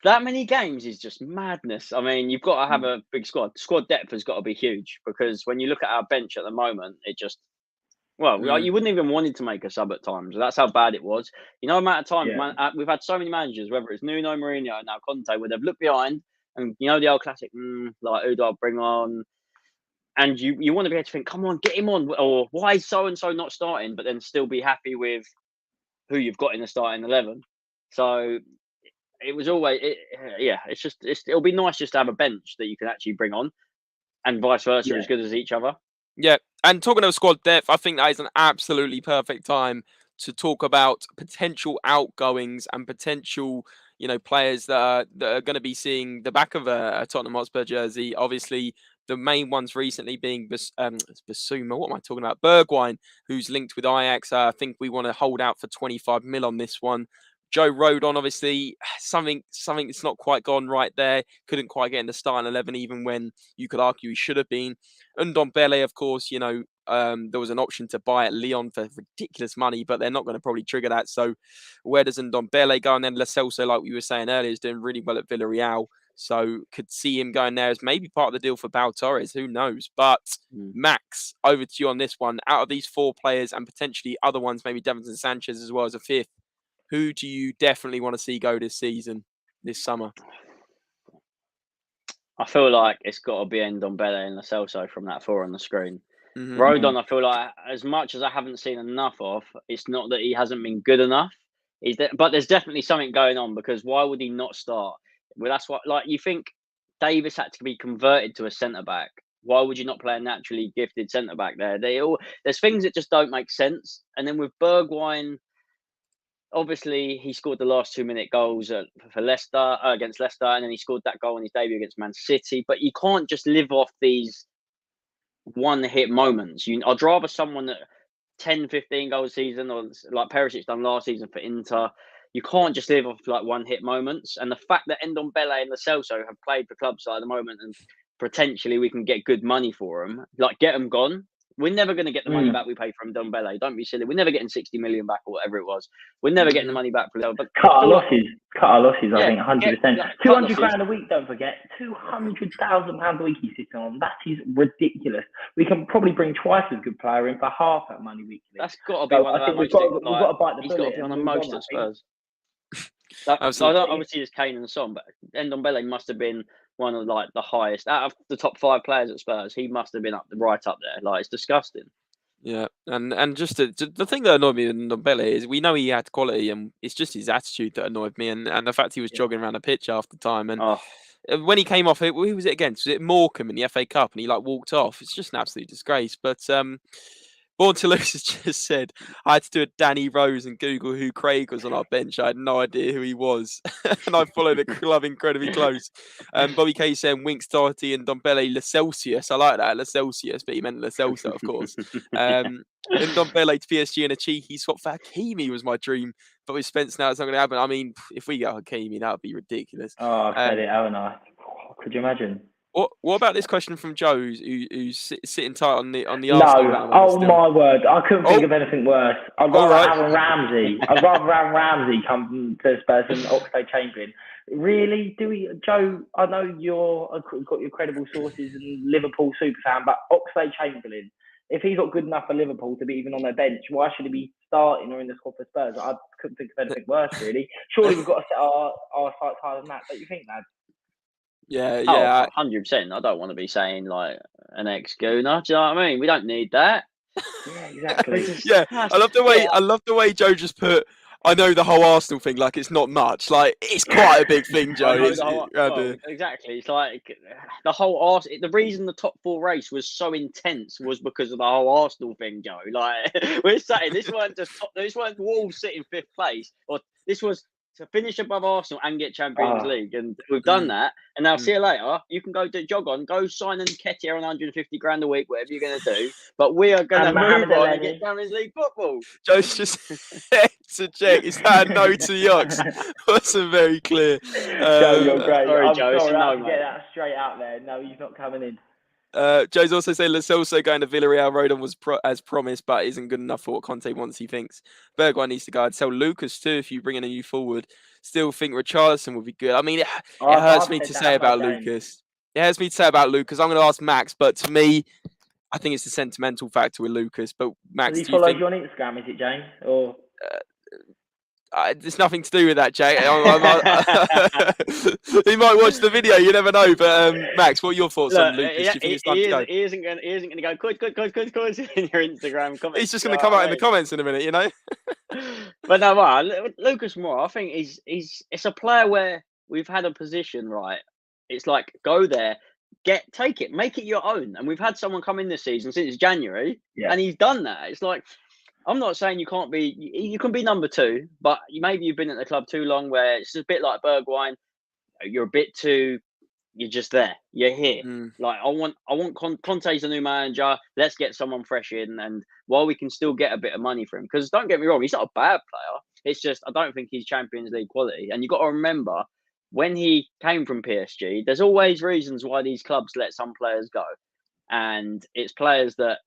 that many games is just madness. I mean, you've got to have a big squad. Squad depth has got to be huge because when you look at our bench at the moment, it just, you wouldn't even wanted to make a sub at times. That's how bad it was. You know, amount of time we've had so many managers, whether it's Nuno, Mourinho, and now Conte, where they've looked behind and you know the old classic, like who do I bring on? And you want to be able to think, come on, get him on, or why is so and so not starting, but then still be happy with who you've got in the starting 11. So it was always, it'll be nice just to have a bench that you can actually bring on, and vice versa, as good as each other. Yeah, and talking of squad depth, I think that is an absolutely perfect time to talk about potential outgoings and potential, players that are going to be seeing the back of a Tottenham Hotspur jersey. Obviously, the main ones recently being Basuma. What am I talking about? Bergwijn, who's linked with Ajax. I think we want to hold out for 25 mil on this one. Joe Rodon, obviously, something that's not quite gone right there. Couldn't quite get in the starting 11, even when you could argue he should have been. Ndombele, of course, there was an option to buy at Lyon for ridiculous money, but they're not going to probably trigger that. So where does Ndombele go? And then Lo Celso, like we were saying earlier, is doing really well at Villarreal. So could see him going there as maybe part of the deal for Torres. Who knows? But Max, over to you on this one. Out of these 4 players and potentially other ones, maybe Davinson Sanchez as well as a 5th, who do you definitely want to see go this season, this summer? I feel like it's got to be Ndombele and Lo Celso from that 4 on the screen. Rodon, I feel like, as much as I haven't seen enough of, it's not that he hasn't been good enough. But there's definitely something going on, because why would he not start? Well, that's what, like, you think Davis had to be converted to a centre-back. Why would you not play a naturally gifted centre-back there? There's things that just don't make sense. And then with Bergwijn, obviously, he scored the last 2-minute goals for Leicester, against Leicester, and then he scored that goal in his debut against Man City. But you can't just live off these one-hit moments. I'd rather someone that 10, 15 goal season, or like Perisic done last season for Inter. You can't just live off like one-hit moments. And the fact that Ndombele and Lo Celso have played for clubs at the moment, and potentially we can get good money for them, like get them gone. We're never going to get the money back we paid for Ndombele. Don't be silly. We're never getting 60 million back or whatever it was. We're never getting the money back for them. But cut our losses, I think, 100%. 200 grand a week, don't forget. £200,000 a week he's sitting on. That is ridiculous. We can probably bring twice as good player in for half that money weekly. That's got to be one of our most. We've got to bite the bullet. He's got to be on the most at Spurs. Obviously, there's Kane and Son, but Ndombele must have been one of like the highest out of the top 5 players at Spurs. He must have been right up there. Like, it's disgusting. Yeah, and just the thing that annoyed me with Ndombele is we know he had quality, and it's just his attitude that annoyed me, and the fact he was jogging around the pitch half the time. And when he came off, who was it against? Was it Morecambe in the FA Cup? And he like walked off. It's just an absolute disgrace. But Born to Lose has just said, I had to do a Danny Rose and Google who Craig was on our bench. I had no idea who he was. And I followed the club incredibly close. Bobby K saying Winks, Doherty and Ndombele Lo Celsius. I like that, Lo Celsius, but he meant Lo Celso, of course. And Ndombele to PSG and a cheeky swap for Hakimi was my dream. But with Spence now, it's not going to happen. I mean, if we get Hakimi, that would be ridiculous. Oh, I've said it, haven't I? Could you imagine? What about this question from Joe, who's sitting tight on the No, oh my word, I couldn't think of anything worse. I'd rather Aaron Ramsey. I'd rather Aaron Ramsey come to Spurs than Oxlade-Chamberlain. Really? Joe? I know you've got your credible sources and Liverpool super fan, but Oxlade-Chamberlain, if he's not good enough for Liverpool to be even on their bench, why should he be starting or in the squad for Spurs? I couldn't think of anything worse, really. Surely we've got to set our sights higher than that. Don't you think, lad? Yeah, Oh, yeah. 100%. I don't want to be saying like an ex-gooner. Do you know what I mean? We don't need that. Yeah, exactly. Yeah, I love the way Joe just put. I know the whole Arsenal thing. Like it's not much. Like it's quite a big thing, Joe. Exactly. It's like the whole Arsenal. The reason the top 4 race was so intense was because of the whole Arsenal thing, Joe. Like we're saying, this weren't Wolves sitting 5th place, or this was to finish above Arsenal and get Champions League, and we've done that. And now, see you later. You can go jog on, go sign Nketiah on 150 grand a week, whatever you're going to do. But we are going to move on and get Champions League football. Joe's just to check. Is that a no to Yox? Wasn't very clear. Joe, you're great. Sorry, I'm Joe. sorry, No, get that straight out there. No, he's not coming in. Joe's also saying Lo Celso going to Villarreal. Rodon was as promised, but isn't good enough for what Conte wants, he thinks. Bergwijn needs to go. I'd sell Lucas too if you bring in a new forward. Still think Richarlison would be good. I mean, it hurts me to say about Lucas. It hurts me to say about Lucas. I'm going to ask Max, but to me, I think it's the sentimental factor with Lucas. But Max, does he follow you on Instagram? Is it James or? There's nothing to do with that, Jay. He might watch the video. You never know. But Max, what are your thoughts on Lucas? Do you think it's time to go? He isn't going to go. Good in your Instagram comments. He's just going to come out in the comments in a minute, you know. But no, Lucas Moura, I think it's a player where we've had a position right. It's like go there, take it, make it your own. And we've had someone come in this season since January, and he's done that. It's like. I'm not saying you can't be. You can be number 2, but maybe you've been at the club too long, where it's a bit like Bergwijn. You're a bit too. You're just there. You're here. Like I want. Conte's the new manager. Let's get someone fresh in, and while we can still get a bit of money for him, because don't get me wrong, he's not a bad player. It's just I don't think he's Champions League quality. And you got to remember when he came from PSG, there's always reasons why these clubs let some players go, and it's players that.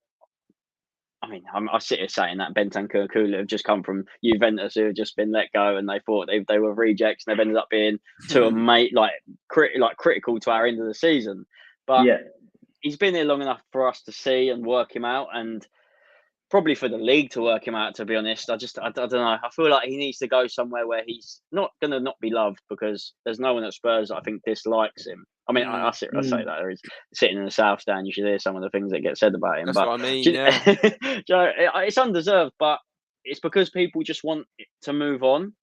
I mean, I sit here saying that Bentancur Kulu have just come from Juventus, who have just been let go, and they thought they were rejects, and they've ended up being critical to our end of the season. But he's been here long enough for us to see and work him out, and probably for the league to work him out. To be honest, I don't know. I feel like he needs to go somewhere where he's not going to not be loved, because there's no one at Spurs that I think dislikes him. I mean, I say that he's sitting in the South Stand. You should hear some of the things that get said about him. That's what I mean. It's undeserved, but it's because people just want to move on.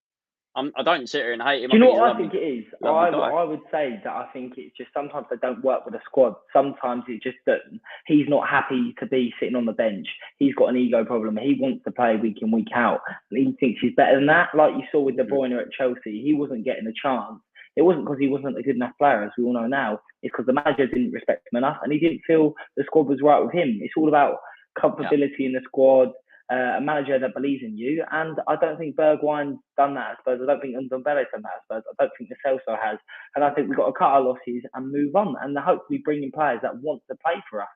I don't sit here and hate him. Do you know what I think it is? I would say that I think it's just sometimes they don't work with the squad. Sometimes it's just that he's not happy to be sitting on the bench. He's got an ego problem. He wants to play week in, week out. And he thinks he's better than that. Like you saw with De Bruyne at Chelsea, he wasn't getting a chance. It wasn't because he wasn't a good enough player, as we all know now. It's because the manager didn't respect him enough, and he didn't feel the squad was right with him. It's all about comfortability in the squad, a manager that believes in you. And I don't think Bergwijn's done that at Spurs. I don't think Ndombele's done that at Spurs. I don't think Lo Celso has. And I think we've got to cut our losses and move on, and hopefully bring in players that want to play for us.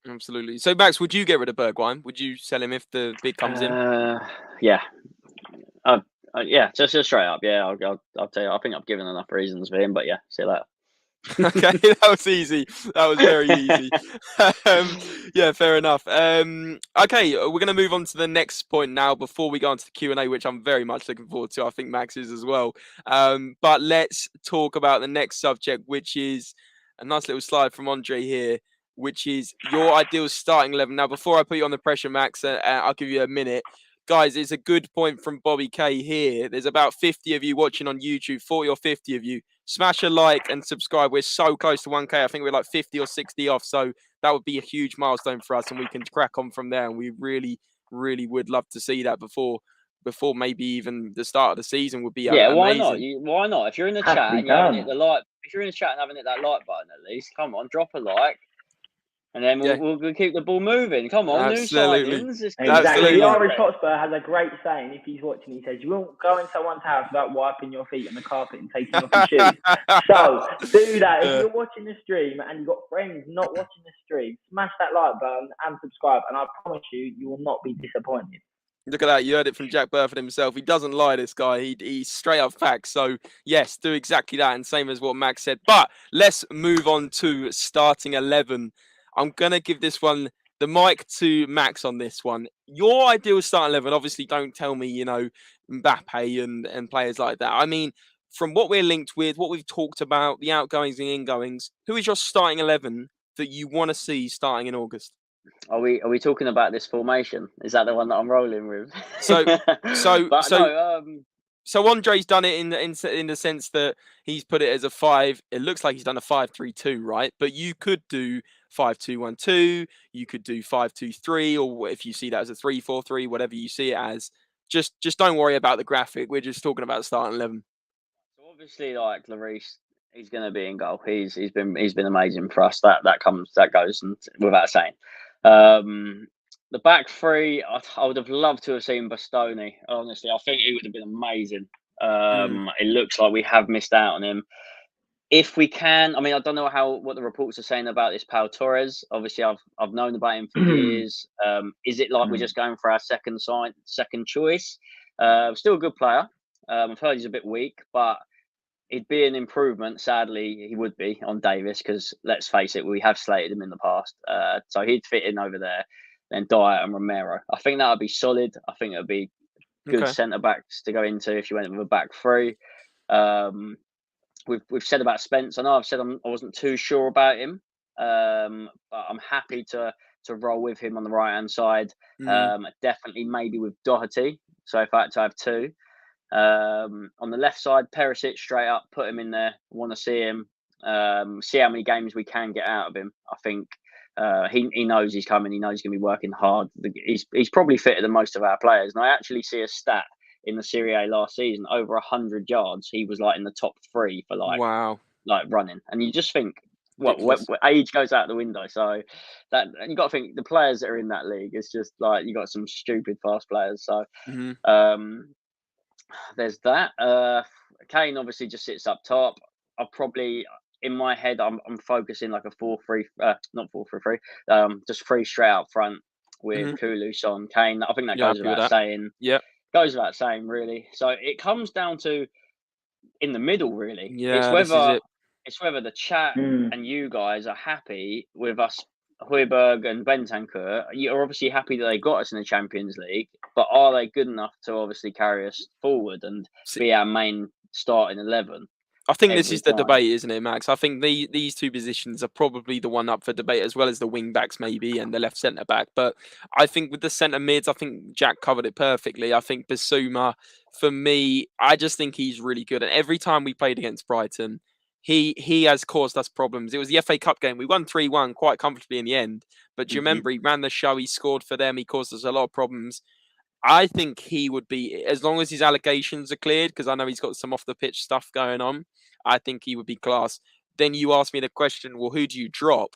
Absolutely. So, Max, would you get rid of Bergwijn? Would you sell him if the bid comes in? Yeah. Yeah, just straight up. Yeah, I'll tell you. I think I've given enough reasons for him, but yeah, see you later. Okay, that was easy. That was very easy. Yeah, fair enough. Okay, we're going to move on to the next point now before we go on to the Q&A, which I'm very much looking forward to. I think Max is as well. But let's talk about the next subject, which is a nice little slide from Andre here, which is your ideal starting 11. Now, before I put you on the pressure, Max, I'll give you a minute. Guys, it's a good point from Bobby K here. There's about 50 of you watching on YouTube, 40 or 50 of you. Smash a like and subscribe. We're so close to 1K. I think we're like 50 or 60 off. So that would be a huge milestone for us, and we can crack on from there. And we really, really would love to see that before maybe even the start of the season would be amazing. Why not? Why not? If you're in the chat and you haven't hit the like, if you're in the chat and haven't hit that like button at least, come on, drop a like. And then we'll keep the ball moving. Come on, absolutely. New signings. Exactly. The Irish Hotspur has a great saying. If he's watching, he says, "You won't go in someone's house without wiping your feet on the carpet and taking off your shoes." So do that. If you're watching the stream and you've got friends not watching the stream, smash that like button and subscribe. And I promise you, you will not be disappointed. Look at that. You heard it from Jack Burford himself. He doesn't lie, this guy. He's straight up facts. So, yes, do exactly that. And same as what Max said. But let's move on to starting 11. I'm going to give this one the mic to Max on this one. Your ideal starting 11, obviously don't tell me, you know, Mbappe and players like that. I mean, from what we're linked with, what we've talked about, the outgoings and ingoings, who is your starting 11 that you want to see starting in August? Are we talking about this formation? Is that the one that I'm rolling with? So but no, So Andre's done it in the sense that he's put it as a 5. It looks like he's done a 5-3-2, right? But you could do 5-2-1-2. You could do 5-2-3, or if you see that as a 3-4-3, whatever you see it as. Just don't worry about the graphic. We're just talking about starting 11. So obviously, like Lloris, he's going to be in goal. He's been amazing for us. That goes without saying. The back three, I would have loved to have seen Bastoni. Honestly, I think he would have been amazing. It looks like we have missed out on him. If we can, I mean, I don't know what the reports are saying about this Pau Torres. Obviously, I've known about him for years. Is it like we're just going for our second choice? Still a good player. I've heard he's a bit weak, but it'd be an improvement. Sadly, he would be on Davis because let's face it, we have slated him in the past. So he'd fit in over there. Then Dyer and Romero. I think that would be solid. I think it would be good centre backs to go into if you went with a back three. We've said about Spence. I know I've said I wasn't too sure about him, but I'm happy to roll with him on the right hand side. Definitely maybe with Doherty. So if I had to have two. On the left side, Perisic straight up, put him in there. Want to see him, see how many games we can get out of him. I think he knows he's coming. He knows he's going to be working hard. He's probably fitter than most of our players. And I actually see a stat in the Serie A last season, over 100 yards. He was like in the top 3 for like running. And you just think, what age goes out the window? So that you got to think the players that are in that league. It's just like you got some stupid fast players. So there's that. Kane obviously just sits up top. I'll probably, in my head, I'm focusing like a 4-3, not 4-3-3, just 3 straight out front with Kulu, Son, Kane. I think that goes without saying. Yeah, goes without saying, really. So it comes down to in the middle, really. Yeah, it's whether the chat and you guys are happy with us, Højbjerg and Bentancur. You're obviously happy that they got us in the Champions League, but are they good enough to obviously carry us forward and be our main starting 11? I think this is the debate, isn't it, Max? I think these two positions are probably the one up for debate, as well as the wing backs maybe and the left centre back. But I think with the centre mids, I think Jack covered it perfectly. I think Bissouma, for me, I just think he's really good. And every time we played against Brighton, he has caused us problems. It was the FA Cup game. We won 3-1 quite comfortably in the end. But do you remember, he ran the show, he scored for them, he caused us a lot of problems. I think he would be, as long as his allegations are cleared, because I know he's got some off the pitch stuff going on, I think he would be class. Then you ask me the question, well, who do you drop?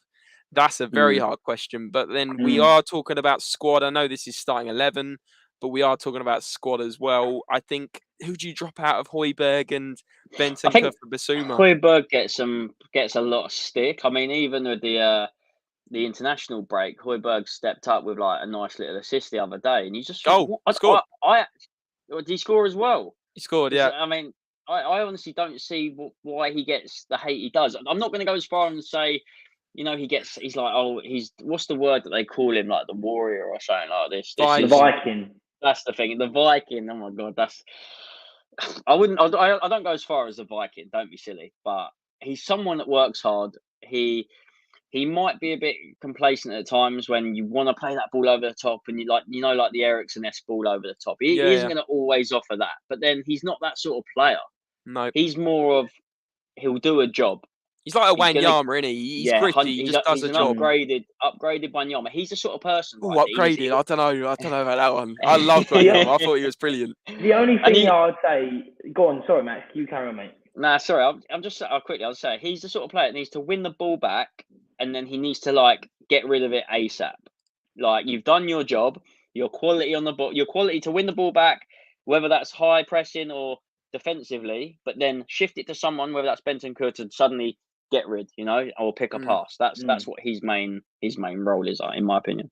That's a very hard question. But then we are talking about squad. I know this is starting 11, but we are talking about squad as well. I think, who do you drop out of Højbjerg and Bentancur for Bissouma? Højbjerg gets a lot of stick. I mean, even with the international break, Højbjerg stepped up with like a nice little assist the other day, and you just think, scored. Did he score as well? He scored, yeah. I mean, I honestly don't see why he gets the hate he does. I'm not going to go as far and say, you know, he's like, he's what's the word that they call him, like the warrior or something like this. The Viking. That's the thing, the Viking. Oh my god, I don't go as far as the Viking. Don't be silly, but he's someone that works hard. He might be a bit complacent at times when you want to play that ball over the top, and like the Eriksen-esque ball over the top. He isn't going to always offer that, but then he's not that sort of player. No, he's more of he'll do a job. He's like a Wanyama, isn't he? He's gritty. He just does a job. Upgraded Wanyama. He's the sort of person. Oh, upgraded. I don't know about that one. I loved Wanyama. I thought he was brilliant. The only thing I would say, go on. Sorry, Max. You carry on, mate. Nah, sorry. I'll say he's the sort of player that needs to win the ball back, and then he needs to like get rid of it ASAP. Like, you've done your job, your quality on the ball, your quality to win the ball back, whether that's high pressing or defensively, but then shift it to someone, whether that's Bentancur, to suddenly get rid, or pick a pass. That's what his main role is, in my opinion.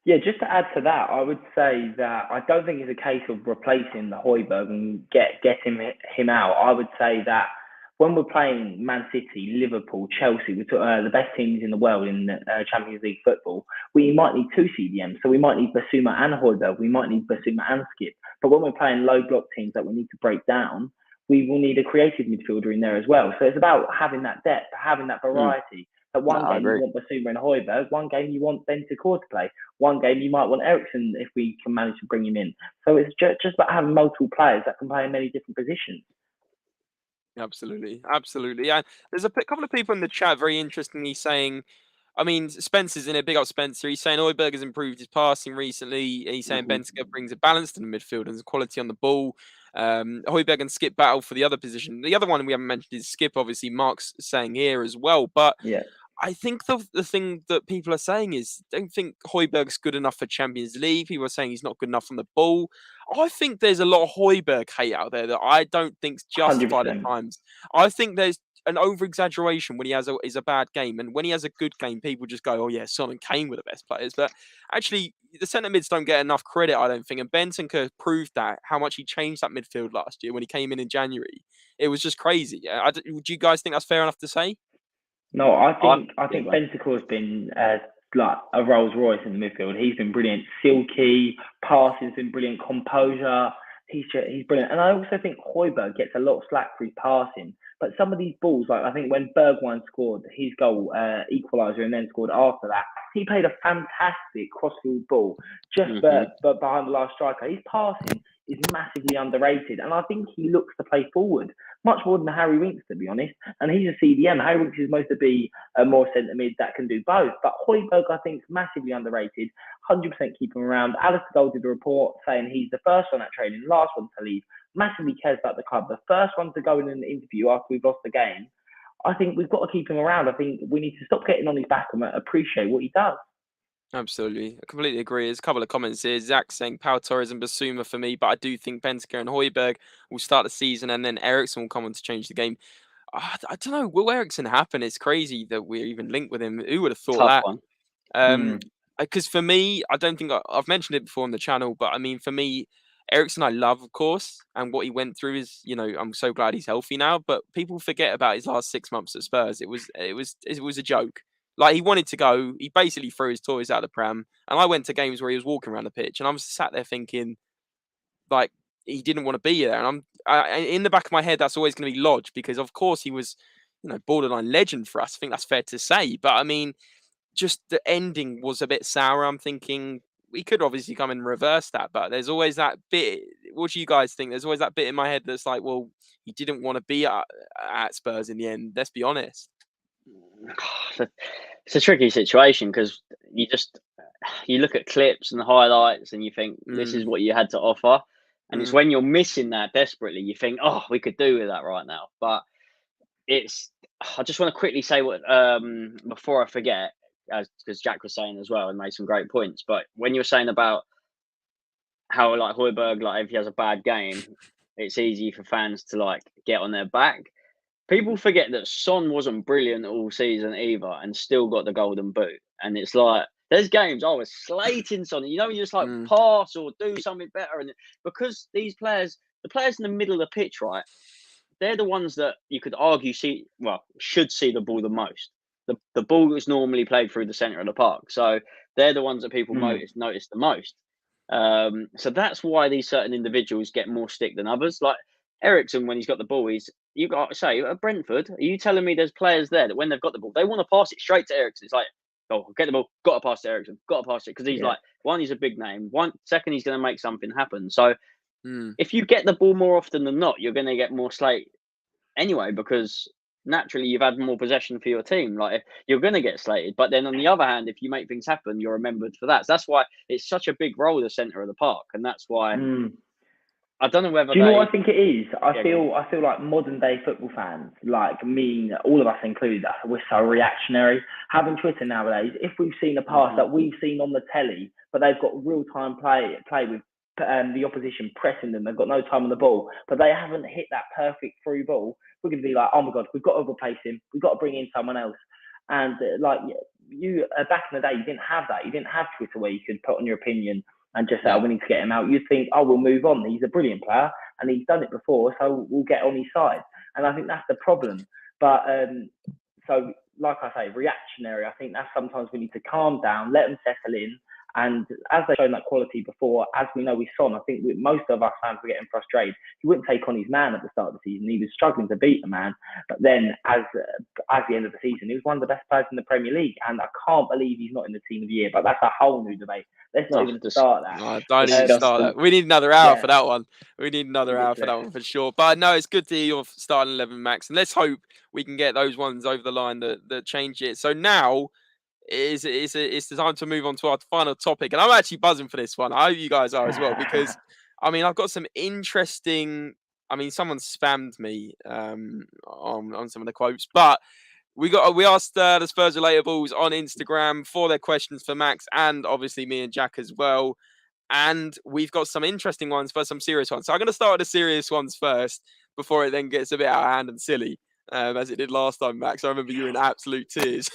Yeah, just to add to that, I would say that I don't think it's a case of replacing the Højbjerg and getting him out. I would say that when we're playing Man City, Liverpool, Chelsea, we're the best teams in the world in Champions League football, we might need 2 CDMs. So we might need Basuma and Højbjerg. We might need Basuma and Skip. But when we're playing low block teams that we need to break down, we will need a creative midfielder in there as well. So it's about having that depth, having that variety. That one game you want Basuma and Højbjerg, one game you want Bentancur to play, one game you might want Eriksen if we can manage to bring him in. So it's just about having multiple players that can play in many different positions. Absolutely, absolutely. And there's a couple of people in the chat very interestingly saying, I mean, Spencer's in it, big up Spencer. He's saying Højbjerg has improved his passing recently. He's saying Bentancur brings a balance to the midfield and quality on the ball. Højbjerg and Skip battle for the other position. The other one we haven't mentioned is Skip, obviously, Mark's saying here as well. But yeah, I think the thing that people are saying is, don't think Højbjerg's good enough for Champions League. People are saying he's not good enough on the ball. I think there's a lot of Højbjerg hate out there that I don't think's justified 100%. at times. I think there's an over-exaggeration when he has a bad game. And when he has a good game, people just go, oh, yeah, Son and Kane were the best players. But actually, the centre mids don't get enough credit, I don't think. And Bentancur proved that, how much he changed that midfield last year when he came in January. It was just crazy. Would you guys think that's fair enough to say? No, I think Bentancur has been like a Rolls Royce in the midfield. He's been brilliant. Silky, passing's been brilliant. Composure, he's brilliant. And I also think Højbjerg gets a lot of slack for his passing. But some of these balls, like I think when Bergwijn scored his goal, equaliser, and then scored after that, he played a fantastic crossfield ball just behind the last striker. His passing is massively underrated, and I think he looks to play forward much more than Harry Winks, to be honest. And he's a CDM. Harry Winks is supposed to be a more centre mid that can do both. But Højbjerg, I think, is massively underrated. 100% keep him around. Alasdair Gold did a report saying he's the first one at training, last one to leave. Massively cares about the club. The first one to go in an interview after we've lost the game. I think we've got to keep him around. I think we need to stop getting on his back and appreciate what he does. Absolutely. I completely agree. There's a couple of comments here. Zach saying Pau, Torres and Basuma for me, but I do think Bentancur and Højbjerg will start the season and then Eriksen will come on to change the game. I don't know. Will Eriksen happen? It's crazy that we're even linked with him. Who would have thought Tough that? One. Because for me, I don't think I've mentioned it before on the channel, but I mean, for me, Eriksen, I love, of course, and what he went through is, I'm so glad he's healthy now. But people forget about his last 6 months at Spurs. It was a joke. Like, he wanted to go. He basically threw his toys out of the pram. And I went to games where he was walking around the pitch, and I was sat there thinking, like, he didn't want to be there. And in the back of my head, that's always going to be lodged because, of course, he was, borderline legend for us. I think that's fair to say. But I mean, just the ending was a bit sour. I'm thinking we could obviously come and reverse that, but there's always that bit. What do you guys think? There's always that bit in my head that's like, well, he didn't want to be at Spurs in the end. Let's be honest. It's a tricky situation because you look at clips and highlights and you think this is what you had to offer, and it's when you're missing that desperately you think, oh, we could do with that right now. But I just want to quickly say what before I forget, because Jack was saying as well and made some great points. But when you're saying about how like Højbjerg, like if he has a bad game, it's easy for fans to like get on their back. People forget that Son wasn't brilliant all season either and still got the golden boot. And it's like, there's games I was slating Son. You just like pass or do something better. And because these players, the players in the middle of the pitch, right, they're the ones that you could argue should see the ball the most. The ball is normally played through the centre of the park. So they're the ones that people notice the most. So that's why these certain individuals get more stick than others. Like Eriksen, when he's got the ball, you got to say, at Brentford, are you telling me there's players there that when they've got the ball, they want to pass it straight to Eriksen? It's like, oh, get the ball, got to pass to Eriksen, got to pass it. Because he's like, one, he's a big name. Second, he's going to make something happen. So if you get the ball more often than not, you're going to get more slate anyway, because naturally you've had more possession for your team. Like, you're going to get slated. But then on the other hand, if you make things happen, you're remembered for that. So that's why it's such a big role, the centre of the park. And that's why... I don't know whether. Do you know what I think it is? I feel like modern day football fans, like me, all of us included, we're so reactionary. Having Twitter nowadays, if we've seen a pass that we've seen on the telly, but they've got real time play with the opposition pressing them, they've got no time on the ball, but they haven't hit that perfect through ball, we're going to be like, oh my god, we've got to replace him. We've got to bring in someone else. And like you, back in the day, you didn't have that. You didn't have Twitter where you could put on your opinion and just say, oh, we need to get him out. You'd think, oh, we'll move on. He's a brilliant player and he's done it before, so we'll get on his side. and I think that's the problem. But so, like I say, reactionary. I think that's sometimes we need to calm down, let them settle in. And as they've shown that quality before, as we know with Son, I think most of us fans were getting frustrated. He wouldn't take on his man at the start of the season. He was struggling to beat the man. But then, as the end of the season, he was one of the best players in the Premier League. And I can't believe he's not in the team of the year. But that's a whole new debate. Let's not even start that. No, don't even start that. We need another hour for that one. We need another hour for that one for sure. But no, it's good to hear your starting 11, Max. And let's hope we can get those ones over the line that change it. So now it's the time to move on to our final topic. And I'm actually buzzing for this one. I hope you guys are as well, because I mean, I've got some interesting. I mean, someone spammed me on some of the quotes, but we asked the SpursRelatables on Instagram for their questions for Max, and obviously me and Jack as well. And we've got some interesting ones for some serious ones. So I'm going to start with the serious ones first before it then gets a bit out of hand and silly, as it did last time, Max. I remember you were in absolute tears.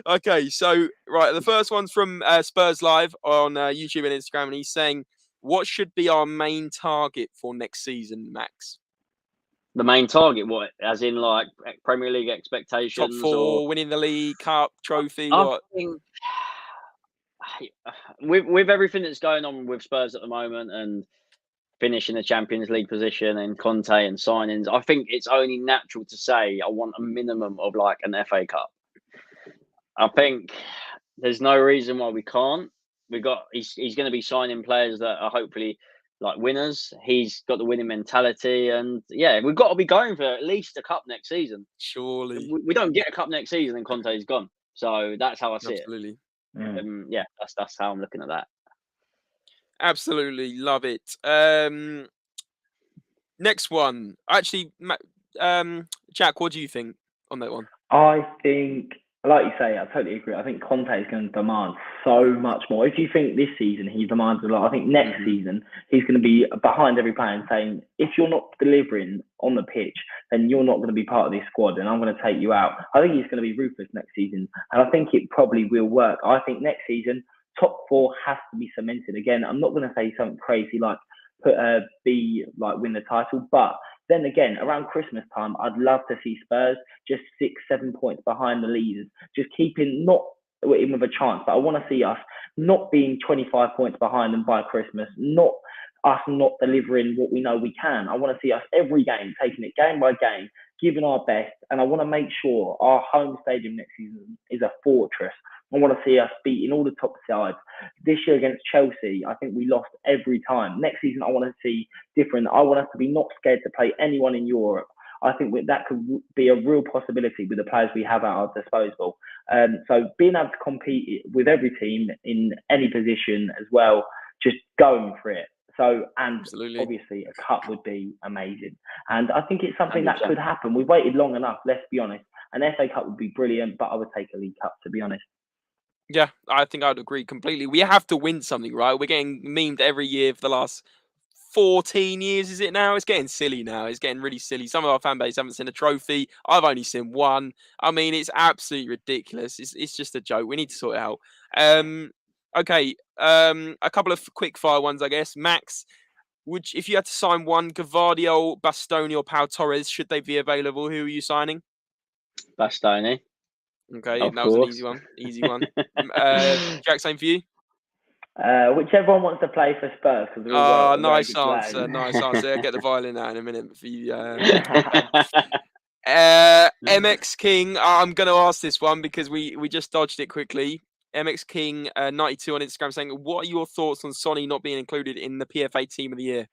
Okay, so right, the first one's from Spurs Live on YouTube and Instagram, and he's saying, what should be our main target for next season, Max? The main target, what? As in, like, Premier League expectations? Top 4, winning the league, cup, trophy, what? I think, with everything that's going on with Spurs at the moment and finishing the Champions League position and Conte and signings, I think it's only natural to say I want a minimum of like an FA Cup. I think there's no reason why we can't. He's going to be signing players that are hopefully like winners. He's got the winning mentality, and yeah, we've got to be going for at least a cup next season. Surely, we don't get a cup next season and Conte's gone. So that's how I see Absolutely. it. Yeah, that's how I'm looking at that. Absolutely love it. Next one, actually, Jack, what do you think on that one? I think, like you say, I totally agree. I think Conte is going to demand so much more. If you think this season he demands a lot, I think next season he's going to be behind every player and saying, if you're not delivering on the pitch, then you're not going to be part of this squad and I'm going to take you out. I think he's going to be ruthless next season, and I think it probably will work. I think next season, top 4 has to be cemented again. I'm not going to say something crazy like win the title, but then again, around Christmas time, I'd love to see Spurs just 6-7 points behind the leaders, just keeping not even with a chance. But I want to see us not being 25 points behind them by Christmas, not delivering what we know we can. I want to see us every game, taking it game by game, giving our best. And I want to make sure our home stadium next season is a fortress. I want to see us beating all the top sides. This year against Chelsea, I think we lost every time. Next season, I want to see different. I want us to be not scared to play anyone in Europe. I think that could be a real possibility with the players we have at our disposal. So being able to compete with every team in any position as well, just going for it. So, and obviously a cup would be amazing. And I think it's something 100%. That could happen. We've waited long enough, let's be honest. An FA Cup would be brilliant, but I would take a League Cup, to be honest. Yeah, I think I'd agree completely. We have to win something, right? We're getting memed every year for the last 14 years, is it now? It's getting silly now. It's getting really silly. Some of our fan base haven't seen a trophy. I've only seen one. I mean, it's absolutely ridiculous. It's just a joke. We need to sort it out. Okay, a couple of quick fire ones, I guess. Max, if you had to sign one, Gvardiol, Bastoni, or Torres, should they be available? Who are you signing? Bastoni. Okay, that was an easy one. Easy one. Jack, same for you? Whichever one wants to play for Spurs. Oh, nice answer. Nice answer. I'll get the violin out in a minute for you. MX King, I'm going to ask this one because we just dodged it quickly. MX King 92 on Instagram saying, what are your thoughts on Sonny not being included in the PFA Team of the Year?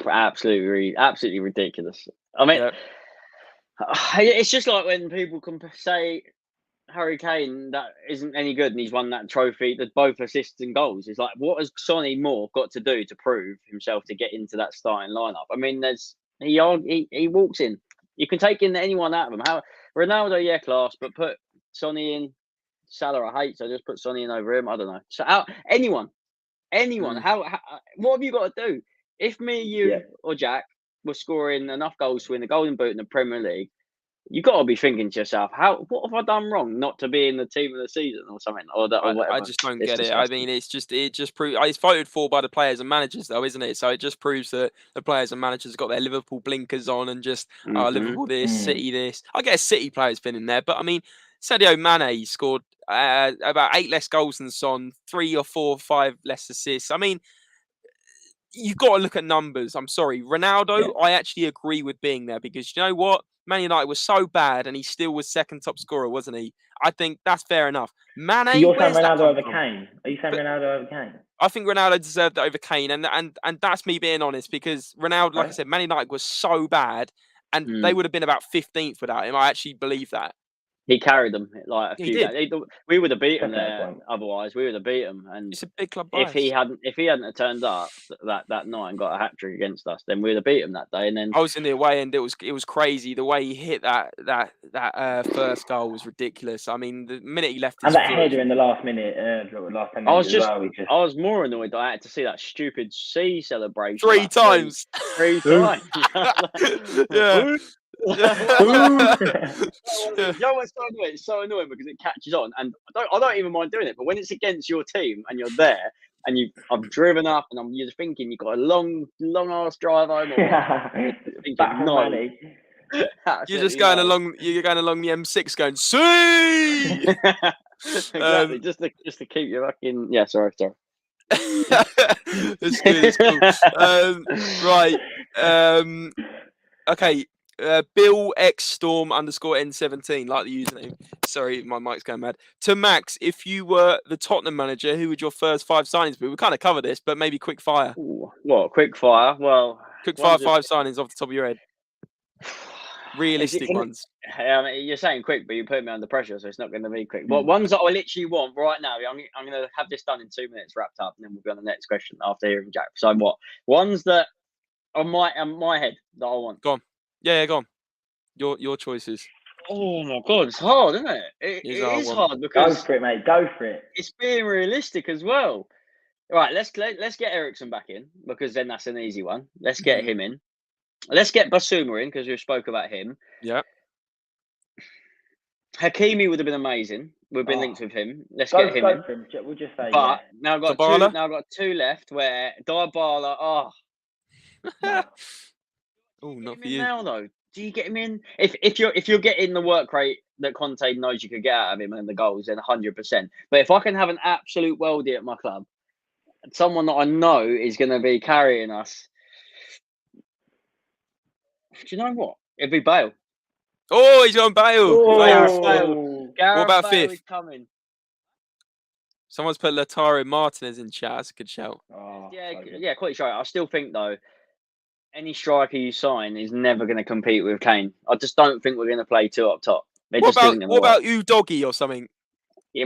Absolutely ridiculous. I mean, it's just like when people can say Harry Kane that isn't any good and he's won that trophy, that both assists and goals. It's like, what has Sonny Moore got to do to prove himself to get into that starting lineup? I mean, he walks in. You can take in anyone out of him. Ronaldo, yeah, class, but put Sonny in. Salah I hate, so just put Sonny in over him. I don't know. So anyone. How what have you got to do? If me, you, or Jack were scoring enough goals to win the Golden Boot in the Premier League, you've got to be thinking to yourself, what have I done wrong not to be in the team of the season or something, or whatever. I just don't It's get it. I disgusting. mean, it just proves it's voted for by the players and managers, though, isn't it? So it just proves that the players and managers got their Liverpool blinkers on and just Liverpool this, City this. I guess City players been in there, but I mean, Sadio Mane scored about 8 less goals than Son, 3 or 4 or 5 less assists. I mean, you've got to look at numbers. I'm sorry. Ronaldo, I actually agree with being there because you know what? Man United was so bad and he still was second top scorer, wasn't he? I think that's fair enough. Mane, So you're saying where's that Ronaldo come over from? Kane? Are you saying Ronaldo over Kane? I think Ronaldo deserved it over Kane, and that's me being honest because Ronaldo, like I said, Man United was so bad and they would have been about 15th without him. I actually believe that. He carried them like a He few did. games. We would have beat him That's a fair there. point. Otherwise, we would have beat him. And It's a big club if bias. he hadn't have turned up that night and got a hat trick against us, then we'd have beat him that day. And then I was in the away end. It was crazy. The way he hit that first goal was ridiculous. I mean, the minute he left his And that foot, header in the last minute, last 10 minutes I was more annoyed that I had to see that stupid C celebration 3 times. Three times. Yeah. You know what's so annoying? It's so annoying because it catches on, and I don't even mind doing it. But when it's against your team and you're there, and I've driven up, and you're thinking you've got a long ass drive home, thinking, back from no. Manny. You're just going along. You're going along the M6, going see. Exactly, just to keep you fucking. Yeah, sorry. It's good. It's cool. Right. Okay. Bill X Storm _N17, like the username. Sorry, my mic's going mad. To Max, if you were the Tottenham manager, who would your first 5 signings be? We kind of covered this, but maybe quick fire. Ooh, what quick fire? Well, quick fire 5 signings off the top of your head. Realistic ones. I mean, you're saying quick, but you put me under pressure, so it's not going to be quick. But ones that I literally want right now, I'm going to have this done in 2 minutes, wrapped up, and then we'll go on the next question after hearing Jack. So what? Ones that on my head that I want. Go on. Yeah, go on. Your choices. Oh my god, it's hard, isn't it? It is hard because go for it, mate. Go for it. It's being realistic as well. Right, let's get Eriksen back in because then that's an easy one. Let's get him in. Let's get Basuma in because we spoke about him. Yeah. Hakimi would have been amazing. We've been linked with him. Let's get him in. For him. We'll just say. But now I've got Dybala? two. Now I've got 2 left. Where Dybala. Oh, not for you. you. Now though, do you get him in? If you're getting the work rate that Conte knows you could get out of him and the goals, then 100%. But if I can have an absolute worldie at my club, someone that I know is going to be carrying us. Do you know what? It'd be Bale. Oh, he's going Bale. Bale. What about Bale 5th? is coming. Someone's put Lautaro Martinez in chat. That's a good shout. Yeah, quite sure. I still think though, any striker you sign is never going to compete with Kane. I just don't think we're going to play 2 up top. What about Udogie or something? Yeah.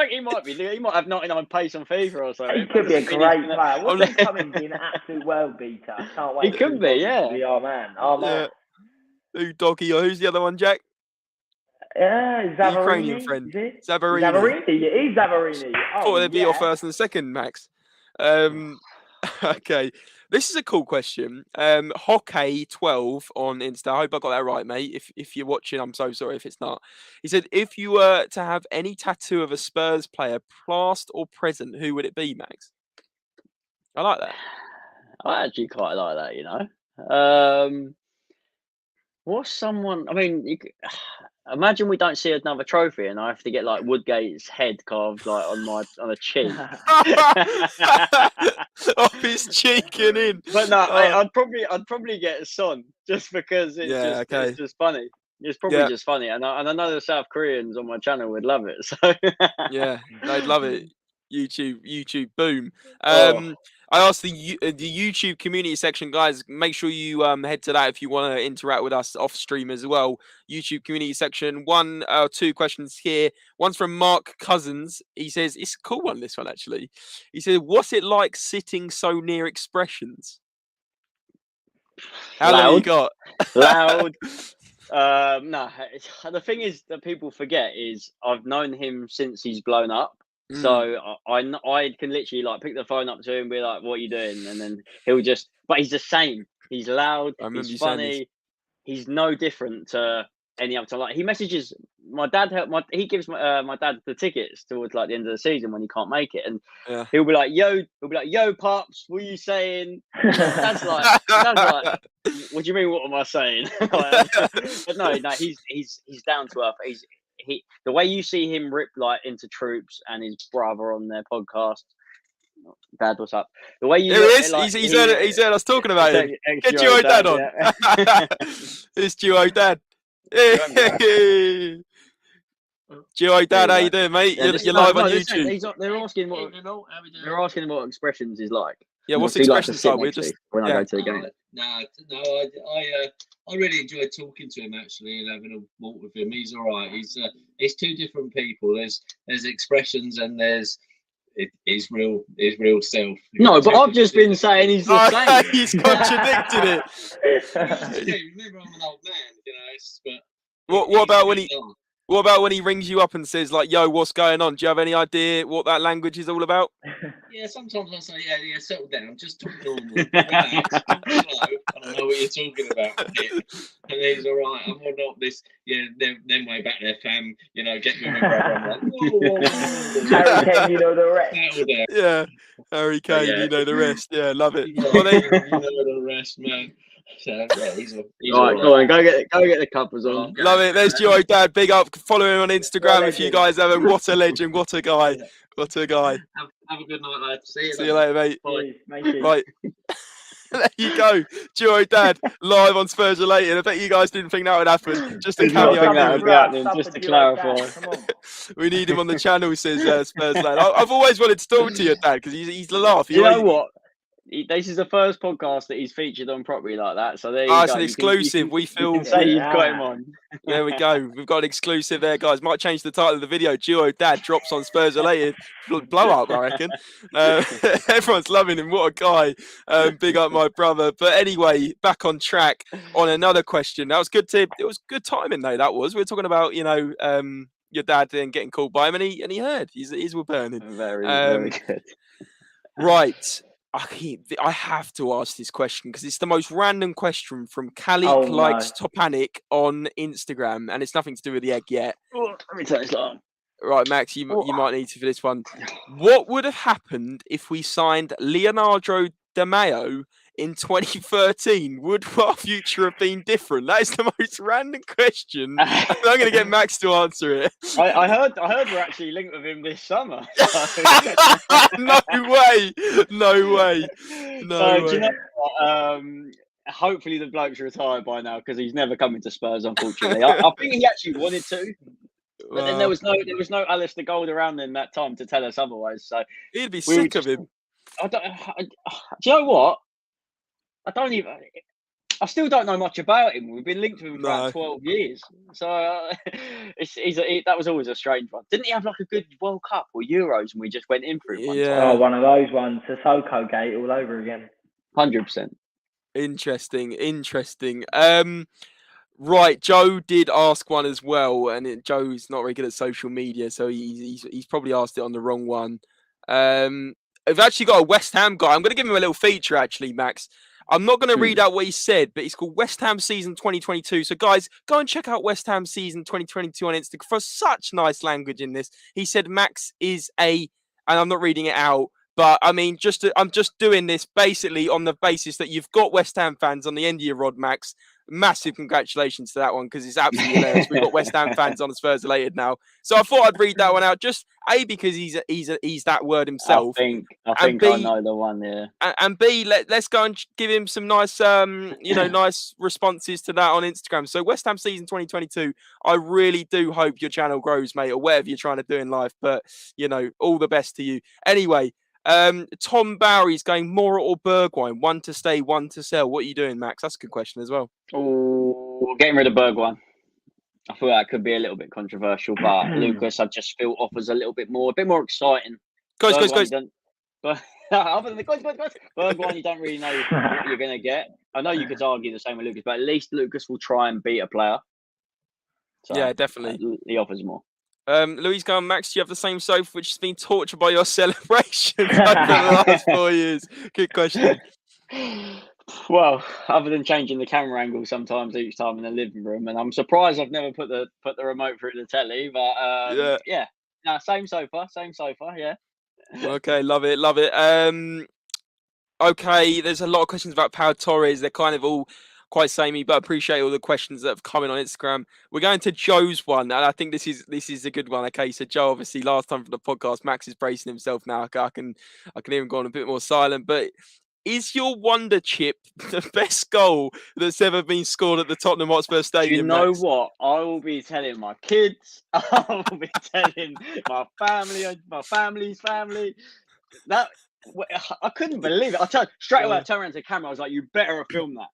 He might be. He might have 99 pace on FIFA or something. He could be a great player. What's he coming being an absolute world beater? I can't wait. He could be, yeah. Our man. Yeah. Udogie, or who's the other one, Jack? Zavarini. Ukrainian friend. Zavarini. Zavarini. Yeah, he's Zavarini. I thought they'd be your first and second, Max. Okay. This is a cool question. Hockey12 on Insta. I hope I got that right, mate. If you're watching, I'm so sorry if it's not. He said, if you were to have any tattoo of a Spurs player, past or present, who would it be, Max? I like that. I actually quite like that, you know. What's someone? I mean, imagine we don't see another trophy, and I have to get like Woodgate's head carved like on a cheek. Off his cheek and in. But no, I'd probably get Son just because it's just funny. It's probably just funny, and I know the South Koreans on my channel would love it. So yeah, they'd love it. YouTube, boom. I asked the YouTube community section, guys. Make sure you head to that if you want to interact with us off stream as well. YouTube community section. 2 questions here. One's from Mark Cousins. He says it's a cool one. This one actually. He said, "What's it like sitting so near expressions?" How long you got? Loud. No, the thing is that people forget is I've known him since he's blown up. So I can literally like pick the phone up to him and be like, "What are you doing?" And then he'll just. But he's the same. He's loud. He's funny. he's no different to any other time. Like he messages my dad. He gives my dad the tickets towards like the end of the season when he can't make it, and he'll be like, "Yo, pops, what are you saying?" Dad's like, "What do you mean? What am I saying?" But no, he's down to earth. The way you see him rip like into Troops and his brother on their podcast. Dad, what's up? The way you there he is. Like, he's heard us talking about him. Get Duo Dad on. Yeah. It's Duo Dad. Hey. Duo Dad, how you doing, mate? Yeah, you're live on YouTube. They're asking what expressions he's like. Yeah, what's expressions like? We're just when I go to the game. I really enjoyed talking to him actually and having a walk with him. He's all right. He's two different people. There's expressions and there's his real self. No, but I've just been saying he's the same. He's contradicted it. Remember, I'm an old man, but what about when he rings you up and says like, "Yo, what's going on?" Do you have any idea what that language is all about? Yeah, sometimes I say, yeah, settle down, just talk normal, relax, talk slow. I don't know what you're talking about. And he's all right. I'm not this, them way back there, fam. Get me with my brother. I'm like, whoa. Harry Kane, you know the rest. Yeah, Harry Kane, you know the rest. Yeah, love it. You know the rest, man. So yeah, he's all right. Go on, go get the covers on. Love it. There's Duo Dad. Big up. Follow him on Instagram if you guys haven't. What a legend. What a guy. What a guy. Have a good night, lad. See you later, mate. Bye. Right. There you go. Duo Dad live on Spurs Related. I bet you guys didn't think that would happen. Just a cameo. Just to clarify. We need him on the channel, says Spurs Lad. I've always wanted to talk to your dad because he's the laugh. You know what? This is the first podcast that he's featured on properly like that. So there you go. It's an exclusive. We feel. You can say you've got him on. There we go. We've got an exclusive there, guys. Might change the title of the video. Duo Dad drops on Spurs Related. Blow up, I reckon. Everyone's loving him. What a guy. Big up my brother. But anyway, back on track on another question. That was good. It was good timing though. That was. We were talking about your dad and getting called by him, and he heard. His were burning. Very good. Right. I have to ask this question because it's the most random question from Kalik Likes Topanic on Instagram, and it's nothing to do with the egg yet. Let me tell you something. Right, Max, you might need to for this one. What would have happened if we signed Leonardo Di Maio in 2013? Would our future have been different? That is the most random question. I'm going to get Max to answer it. I heard we're actually linked with him this summer. No way. No way. No way. Do you know what? Hopefully the bloke's retired by now because he's never coming to Spurs, unfortunately. I think he actually wanted to. But then there was no Alasdair Gold around in that time to tell us otherwise. So he'd be sick of him. Do you know what? I still don't know much about him. We've been linked with him for about 12 years. So that was always a strange one. Didn't he have like a good World Cup or Euros and we just went in for it? Yeah. One of those ones. Sissoko gate all over again. 100%. Interesting. Right, Joe did ask one as well, and Joe's not very good at social media, so he's probably asked it on the wrong one. I've actually got a West Ham guy. I'm going to give him a little feature, actually, Max. I'm not going to read out what he said, but it's called West Ham Season 2022. So, guys, go and check out West Ham Season 2022 on Instagram for such nice language in this. He said Max is and I'm not reading it out, but I mean, I'm just doing this basically on the basis that you've got West Ham fans on the end of your rod, Max. Massive congratulations to that one because it's absolutely hilarious. We've got West Ham fans on Spurs Related now, so I thought I'd read that one out. Just because he's that word himself. I think I know the one. Yeah. And B, let's go and give him some nice nice responses to that on Instagram. So West Ham Season 2022. I really do hope your channel grows, mate, or whatever you're trying to do in life. But all the best to you. Anyway. Tom Bowery's going Moura or Bergwijn, one to stay, one to sell. What are you doing, Max? That's a good question as well. Oh, getting rid of Bergwijn. I feel that could be a little bit controversial, but Lucas, I just feel offers a bit more exciting. Guys. But other than the guys, Bergwijn, you don't really know what you're going to get. I know you could argue the same with Lucas, but at least Lucas will try and beat a player. So, yeah, definitely. He offers more. Louise going, Max, do you have the same sofa which has been tortured by your celebrations over the last 4 years? Good question. Well, other than changing the camera angle sometimes each time in the living room, and I'm surprised I've never put the remote through the telly. But Yeah. no, same sofa, yeah. Okay, love it, love it. Okay, there's a lot of questions about Pau Torres. They're kind of all quite samey, but I appreciate all the questions that have come in on Instagram. We're going to Joe's one, and I think this is a good one. Okay, so Joe, obviously, last time for the podcast, Max is bracing himself now. I can hear him going a bit more silent. But is your wonder chip the best goal that's ever been scored at the Tottenham Hotspur Do Stadium? you know Max? what? I will be telling my kids. I will be telling my family, my family's family. That I couldn't believe it. I turned straight away. I turned around to the camera. I was like, "You better have filmed that."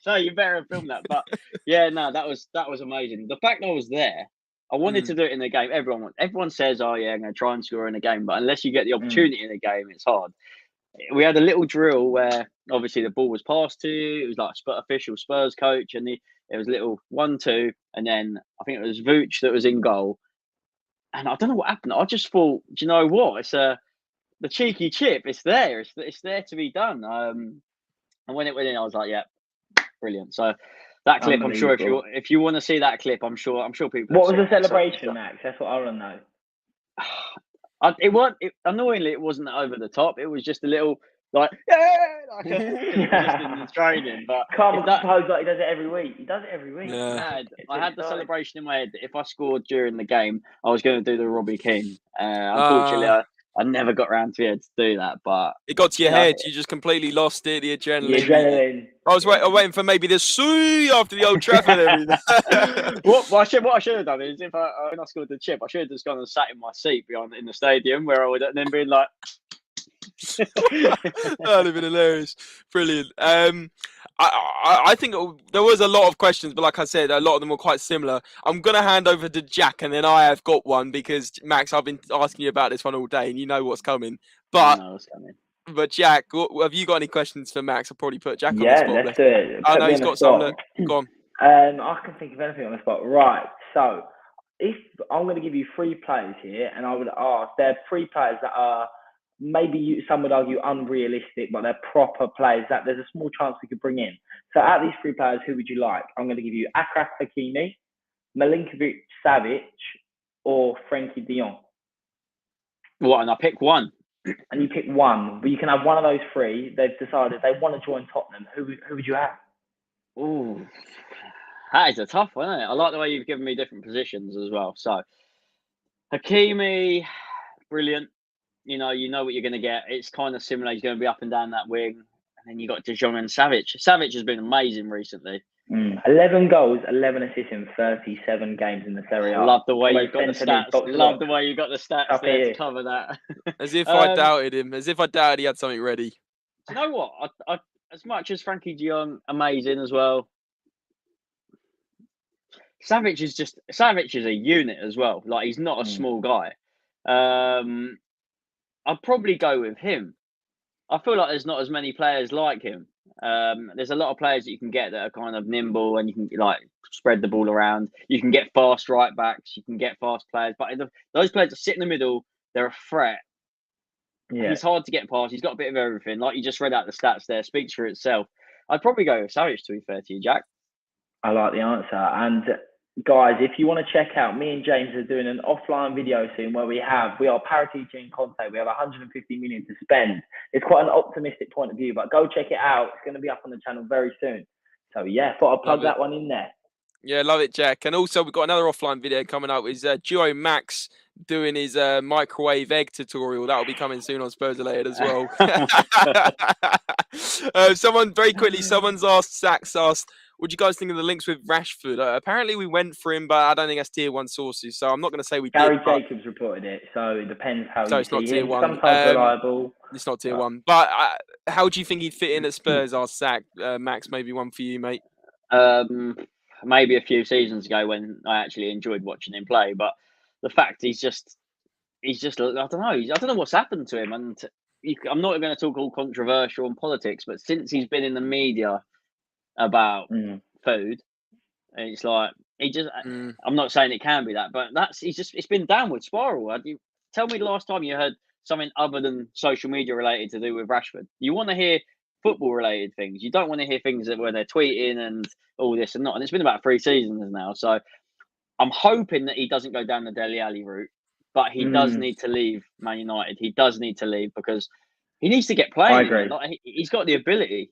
So you better have filmed that. But yeah, no, that was amazing. The fact I was there, I wanted to do it in the game. Everyone says, "Oh yeah, I'm going to try and score in a game," but unless you get the opportunity in a game, it's hard. We had a little drill where obviously the ball was passed to you. It was like official Spurs coach, and it was a little 1-2, and then I think it was Vooch that was in goal. And I don't know what happened. I just thought, do you know what? It's the cheeky chip. It's there. It's there to be done. And when it went in, I was like, yeah, brilliant. So that clip, I'm sure if you want to see that clip, I'm sure people. What was the celebration, Max? That's what I want to know. Annoyingly, it wasn't over the top. It was just a little like, just in the training. But Calm and composed like he does it every week. He does it every week. Yeah. I had the celebration in my head that if I scored during the game, I was going to do the Robbie Keane. Unfortunately, I never got around to be able to do that. But it got to your head. You just completely lost it. The adrenaline. The adrenaline. I was waiting for maybe the sui after the Old Trafford. What I should have done is when I scored the chip, I should have just gone and sat in my seat in the stadium where I would have then been like. That'd have been hilarious. Brilliant. I think there was a lot of questions, but like I said, a lot of them were quite similar. I'm going to hand over to Jack, and then I have got one because, Max, I've been asking you about this one all day, and you know what's coming. But, I know what's coming. But Jack, have you got any questions for Max? I'll probably put Jack on the spot. Yeah, let's do it. I know he's got some. Go on. I can think of anything on the spot. Right, so if I'm going to give you 3 players here, and I would ask, they're 3 players that are maybe some would argue unrealistic, but they're proper players that there's a small chance we could bring in. So out of these 3 players, who would you like? I'm going to give you Achraf Hakimi, Milinkovic-Savic, or Frenkie de Jong. What? And I pick one. And you pick one, but you can have one of those 3. They've decided they want to join Tottenham. Who would you have? Ooh, that is a tough one, isn't it? I like the way you've given me different positions as well. So, Hakimi, brilliant. You know what you're going to get. It's kind of similar. He's going to be up and down that wing. And then you got De Jong and Savic. Savic has been amazing recently. 11 goals, 11 assists in 37 games in the Serie A. Love the way you've got the stats. Love the way you got the stats there to cover that. As if I doubted him. As if I doubted he had something ready. Do you know what? I as much as Frenkie de Jong, amazing as well. Savic is a unit as well. Like, he's not a small guy. I'd probably go with him. I feel like there's not as many players like him. There's a lot of players that you can get that are kind of nimble and you can spread the ball around. You can get fast right backs. You can get fast players. But those players that sit in the middle, they're a threat. Yeah. He's hard to get past. He's got a bit of everything. Like you just read out the stats there, speaks for itself. I'd probably go with Savic, to be fair to you, Jack. I like the answer. And guys, if you want to check out, me and James are doing an offline video soon where we are Paquetá and Conte. We have 150 million to spend. It's quite an optimistic point of view, but go check it out. It's going to be up on the channel very soon. So yeah, thought I'd plug that one in there. Yeah, love it, Jack. And also we've got another offline video coming up. Is xDuoMax doing his microwave egg tutorial. That'll be coming soon on SpursRelated as well. Someone's asked, Sachs asked, what do you guys think of the links with Rashford? Apparently we went for him, but I don't think that's tier 1 sources. So I'm not going to say we Gary did. Gary Jacobs reported it, so it depends how you it's not see tier him. 1. Sometimes reliable. It's not tier 1. But how do you think he'd fit in at Spurs? Asked Zach. Max, maybe one for you, mate. Maybe a few seasons ago when I actually enjoyed watching him play. But the fact he's just I don't know. I don't know what's happened to him. And I'm not going to talk all controversial and politics, but since he's been in the media about food, it's like I'm not saying it can be that, but it's been downward spiral. Tell me the last time you heard something other than social media related to do with Rashford. You want to hear football-related things. You don't want to hear things where they're tweeting and all this and not. And it's been about 3 seasons now. So I'm hoping that he doesn't go down the Dele Alli route, but he does need to leave Man United. He does need to leave because he needs to get playing. I agree. Like, he's got the ability.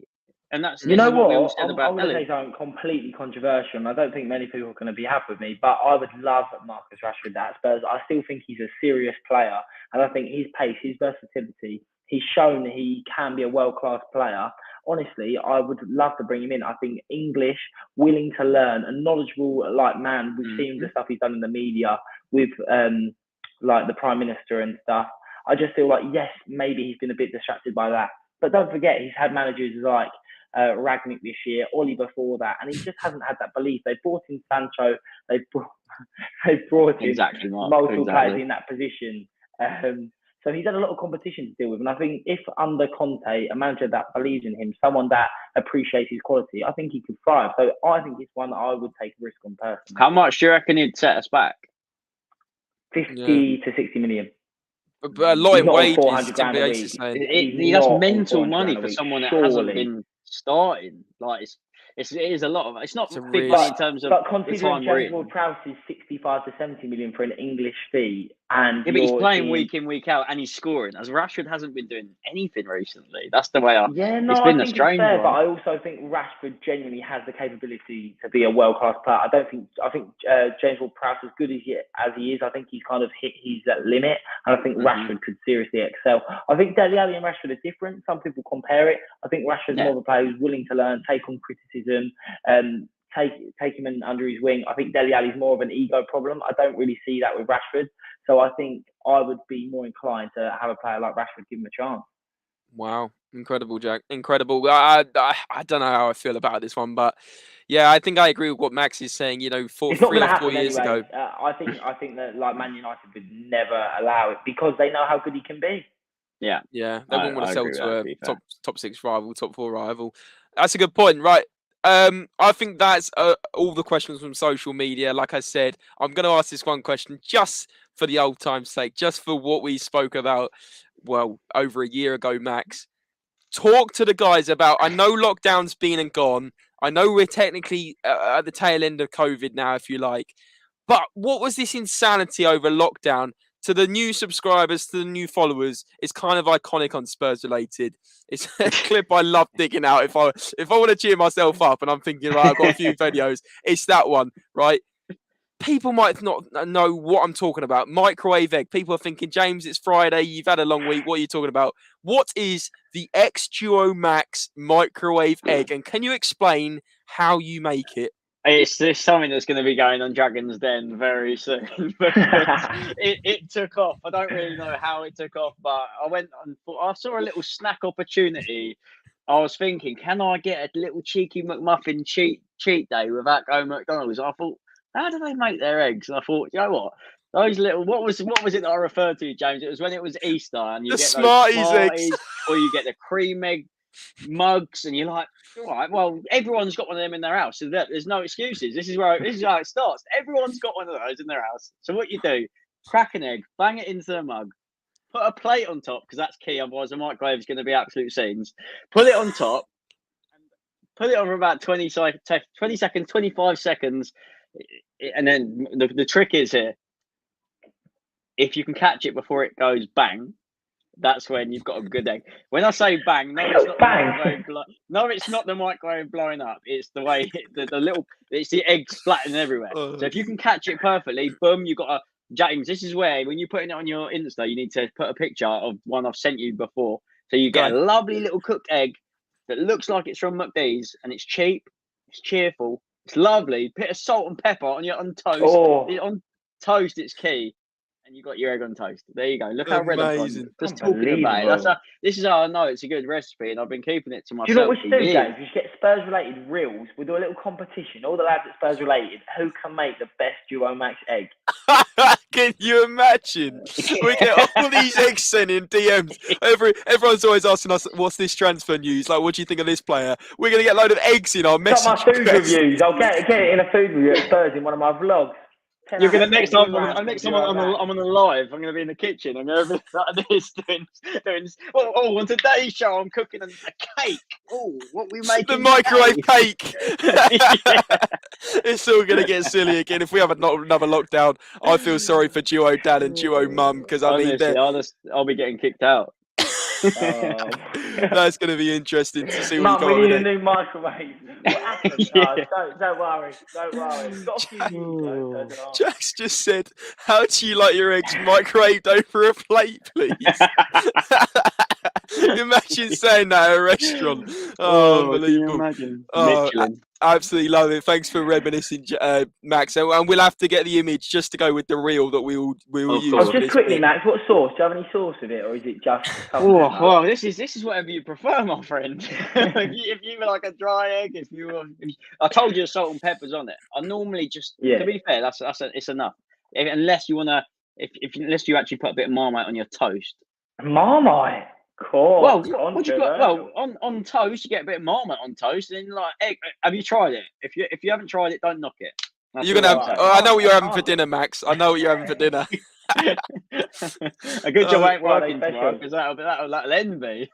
And that's you know what? we all said about I'm going to say something completely controversial, and I don't think many people are going to be happy with me, but I would love Marcus Rashford at Spurs. I still think he's a serious player, and I think his pace, his versatility, he's shown that he can be a world-class player. Honestly, I would love to bring him in. I think English, willing to learn, a knowledgeable man. We've seen the stuff he's done in the media with like the Prime Minister and stuff. I just feel like, yes, maybe he's been a bit distracted by that. But don't forget, he's had managers like Ragnick this year, Oli before that, and he just hasn't had that belief. They brought in Sancho, they brought in multiple players in that position. So he's had a lot of competition to deal with. And I think if under Conte, a manager that believes in him, someone that appreciates his quality, I think he could thrive. So I think it's one that I would take a risk on personally. How much do you reckon he'd set us back? 50 to 60 million. But a lot in wages. 400 grand a week. That's mental money for someone that hasn't been starting. Like it is a lot of. It's not big money in terms of. But considering James Ward-Prowse is 65 to 70 million for an English fee, and but he's playing week in, week out, and he's scoring. As Rashford hasn't been doing anything recently. That's the way I. Yeah, no, it's been I think a strange it's fair, one. but I also think Rashford genuinely has the capability to be a world-class player. I think James Ward-Prowse, as good as he is, I think he's kind of hit his limit, and I think Rashford could seriously excel. I think Dele Alli and Rashford are different. Some people compare it. I think Rashford's more of a player who's willing to learn, take on criticism, take him under his wing. I think Dele Alli's more of an ego problem. I don't really see that with Rashford. So I think I would be more inclined to have a player like Rashford give him a chance. Wow. Incredible, Jack. Incredible. I don't know how I feel about this one, but yeah, I think I agree with what Max is saying. You know, 3 or 4 years ago. I think that like Man United would never allow it because they know how good he can be. Yeah. Yeah. They wouldn't want to sell to a top 6 rival, top 4 rival. That's a good point. Right. I think that's all the questions from social media. Like I said, I'm going to ask this one question just for the old time's sake, just for what we spoke about, well, over a year ago, Max. Talk to the guys about, I know lockdown's been and gone. I know we're technically at the tail end of COVID now, if you like. But what was this insanity over lockdown? To the new subscribers, to the new followers, it's kind of iconic on Spurs Related. It's a clip I love digging out. If I want to cheer myself up and I'm thinking, right, I've got a few videos, it's that one, right? People might not know what I'm talking about. Microwave egg. People are thinking, James, it's Friday. You've had a long week. What are you talking about? What is the xDuoMax microwave egg? And can you explain how you make it? It's something that's going to be going on Dragon's Den very soon. it took off. I don't really know how it took off, but I saw a little snack opportunity. I was thinking, can I get a little cheeky McMuffin cheat day without going McDonald's? I thought, how do they make their eggs? And I thought, you know what? Those little what was it that I referred to, James? It was when it was Easter and you get Smarties those Smarties eggs, or you get the cream egg mugs, and you're like, all right, well, everyone's got one of them in their house, so there's no excuses. This is how it starts. Everyone's got one of those in their house. So what you do, crack an egg, bang it into the mug, put a plate on top, because that's key, otherwise the microwave is going to be absolute scenes. Put it on top, and put it on for about 20 seconds, 25 seconds, and then the trick is here. If you can catch it before it goes bang, that's when you've got a good egg. When I say bang, no, it's not it's not the microwave blowing up. It's the way it's the egg splatting everywhere. So if you can catch it perfectly, boom, you've got a James. This is where when you're putting it on your Insta, you need to put a picture of one I've sent you before. So you get a lovely little cooked egg that looks like it's from McDee's, and it's cheap, it's cheerful, it's lovely. Bit of salt and pepper on toast. On toast, it's key. And you got your egg on toast. There you go. Look how red I've gone. Just talking about it. This is how I know it's a good recipe, and I've been keeping it to myself. Do you know what we should do, James? We should get Spurs Related reels. We'll do a little competition. All the lads at Spurs Related, who can make the best DuoMax egg? Can you imagine? We get all these eggs sent in DMs. Everyone's always asking us, what's this transfer news? Like, what do you think of this player? We're going to get a load of eggs in our message. Got my food reviews. I'll get it in a food review at Spurs in one of my vlogs. You're gonna next time. I'm Next time I'm on the live. I'm gonna be in the kitchen. I'm gonna be like this doing. On today's show, I'm cooking a cake. Oh, what we making? The microwave today? cake. It's all gonna get silly again if we have another lockdown. I feel sorry for duo dad and duo mum because I mean, I'll be getting kicked out. That's going to be interesting to see what Mum, you we got need a with it. new microwave. What happened? Yeah. No, don't worry. Don't worry. We've got a few views, though, so it's an Jax just said, "How do you like your eggs microwaved over a plate, please?" Imagine saying that at a restaurant. Oh, unbelievable! Imagine? Oh, absolutely love it. Thanks for reminiscing, Max. And we'll have to get the image just to go with the reel that we will use. Oh, just quickly, Max. What sauce? Do you have any sauce with it, or is it just? Well, this is whatever you prefer, my friend. if you were like a dry egg, I told you salt and pepper's on it. I normally just, to be fair, it's enough. Unless you wanna, unless you actually put a bit of Marmite on your toast. Marmite. Cool. Well, what you got? Well, on toast, you get a bit of Marmite on toast, and then like egg. Have you tried it? If you haven't tried it, don't knock it. You're gonna have. I know what you're having for dinner, Max. I know what you're having for dinner. A good job I ain't working tomorrow because that'll end me.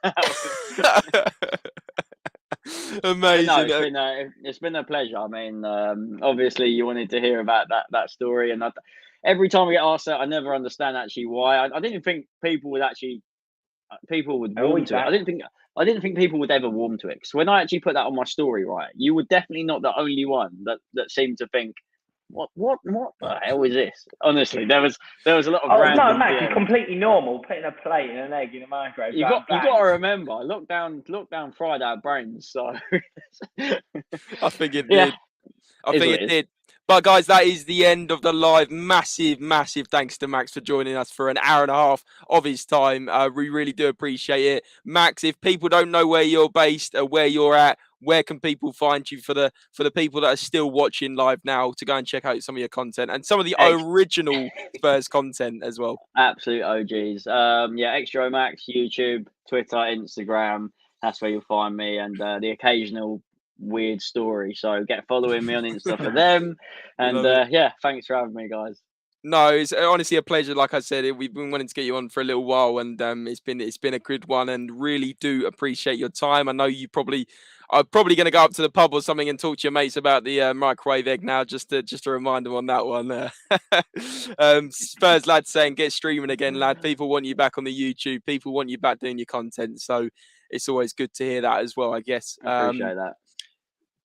Amazing. No, it's been a pleasure. I mean, obviously you wanted to hear about that story, and every time we get asked that, I never understand actually why. I didn't think people would warm to it. I didn't think people would ever warm to it. Because when I actually put that on my story, right, you were definitely not the only one that seemed to think, what the hell is this? Honestly, there was a lot of. No, Max, it's completely normal putting a plate and an egg in a microwave. You got to remember, lockdown fried our brains. So I think it did. I think it did. But guys, that is the end of the live. Massive thanks to Max for joining us for an hour and a half of his time. We really do appreciate it. Max, if people don't know where you're based or where you're at, where can people find you for the people that are still watching live now to go and check out some of your content and some of the original Spurs content as well? Absolute OGs. xDuoMax, YouTube, Twitter, Instagram. That's where you'll find me, and the occasional weird story. So get following me on Insta for them. And thanks for having me, guys. No, it's honestly a pleasure. Like I said, we've been wanting to get you on for a little while, and it's been a good one. And really do appreciate your time. I know you are probably going to go up to the pub or something and talk to your mates about the microwave egg now, just to remind them on that one. Spurs lad saying, get streaming again, lad. People want you back on the YouTube. People want you back doing your content. So it's always good to hear that as well, I guess. I appreciate that.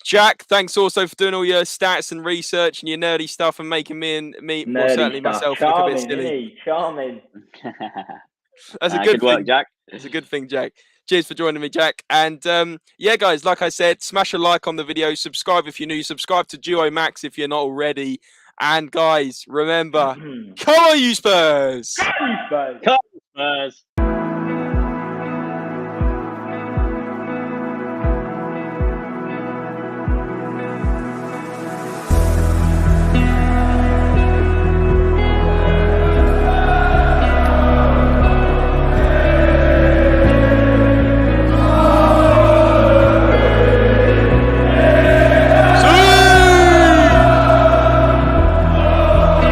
Jack, thanks also for doing all your stats and research and your nerdy stuff and making me well, certainly myself, look a bit silly. Charming. That's a good thing, work, Jack. It's a good thing, Jack. Cheers for joining me, Jack. And guys, like I said, smash a like on the video, subscribe if you're new, subscribe to xDuoMax if you're not already. And guys, remember, come on, you Spurs! Come on, you Spurs! Come on, Spurs!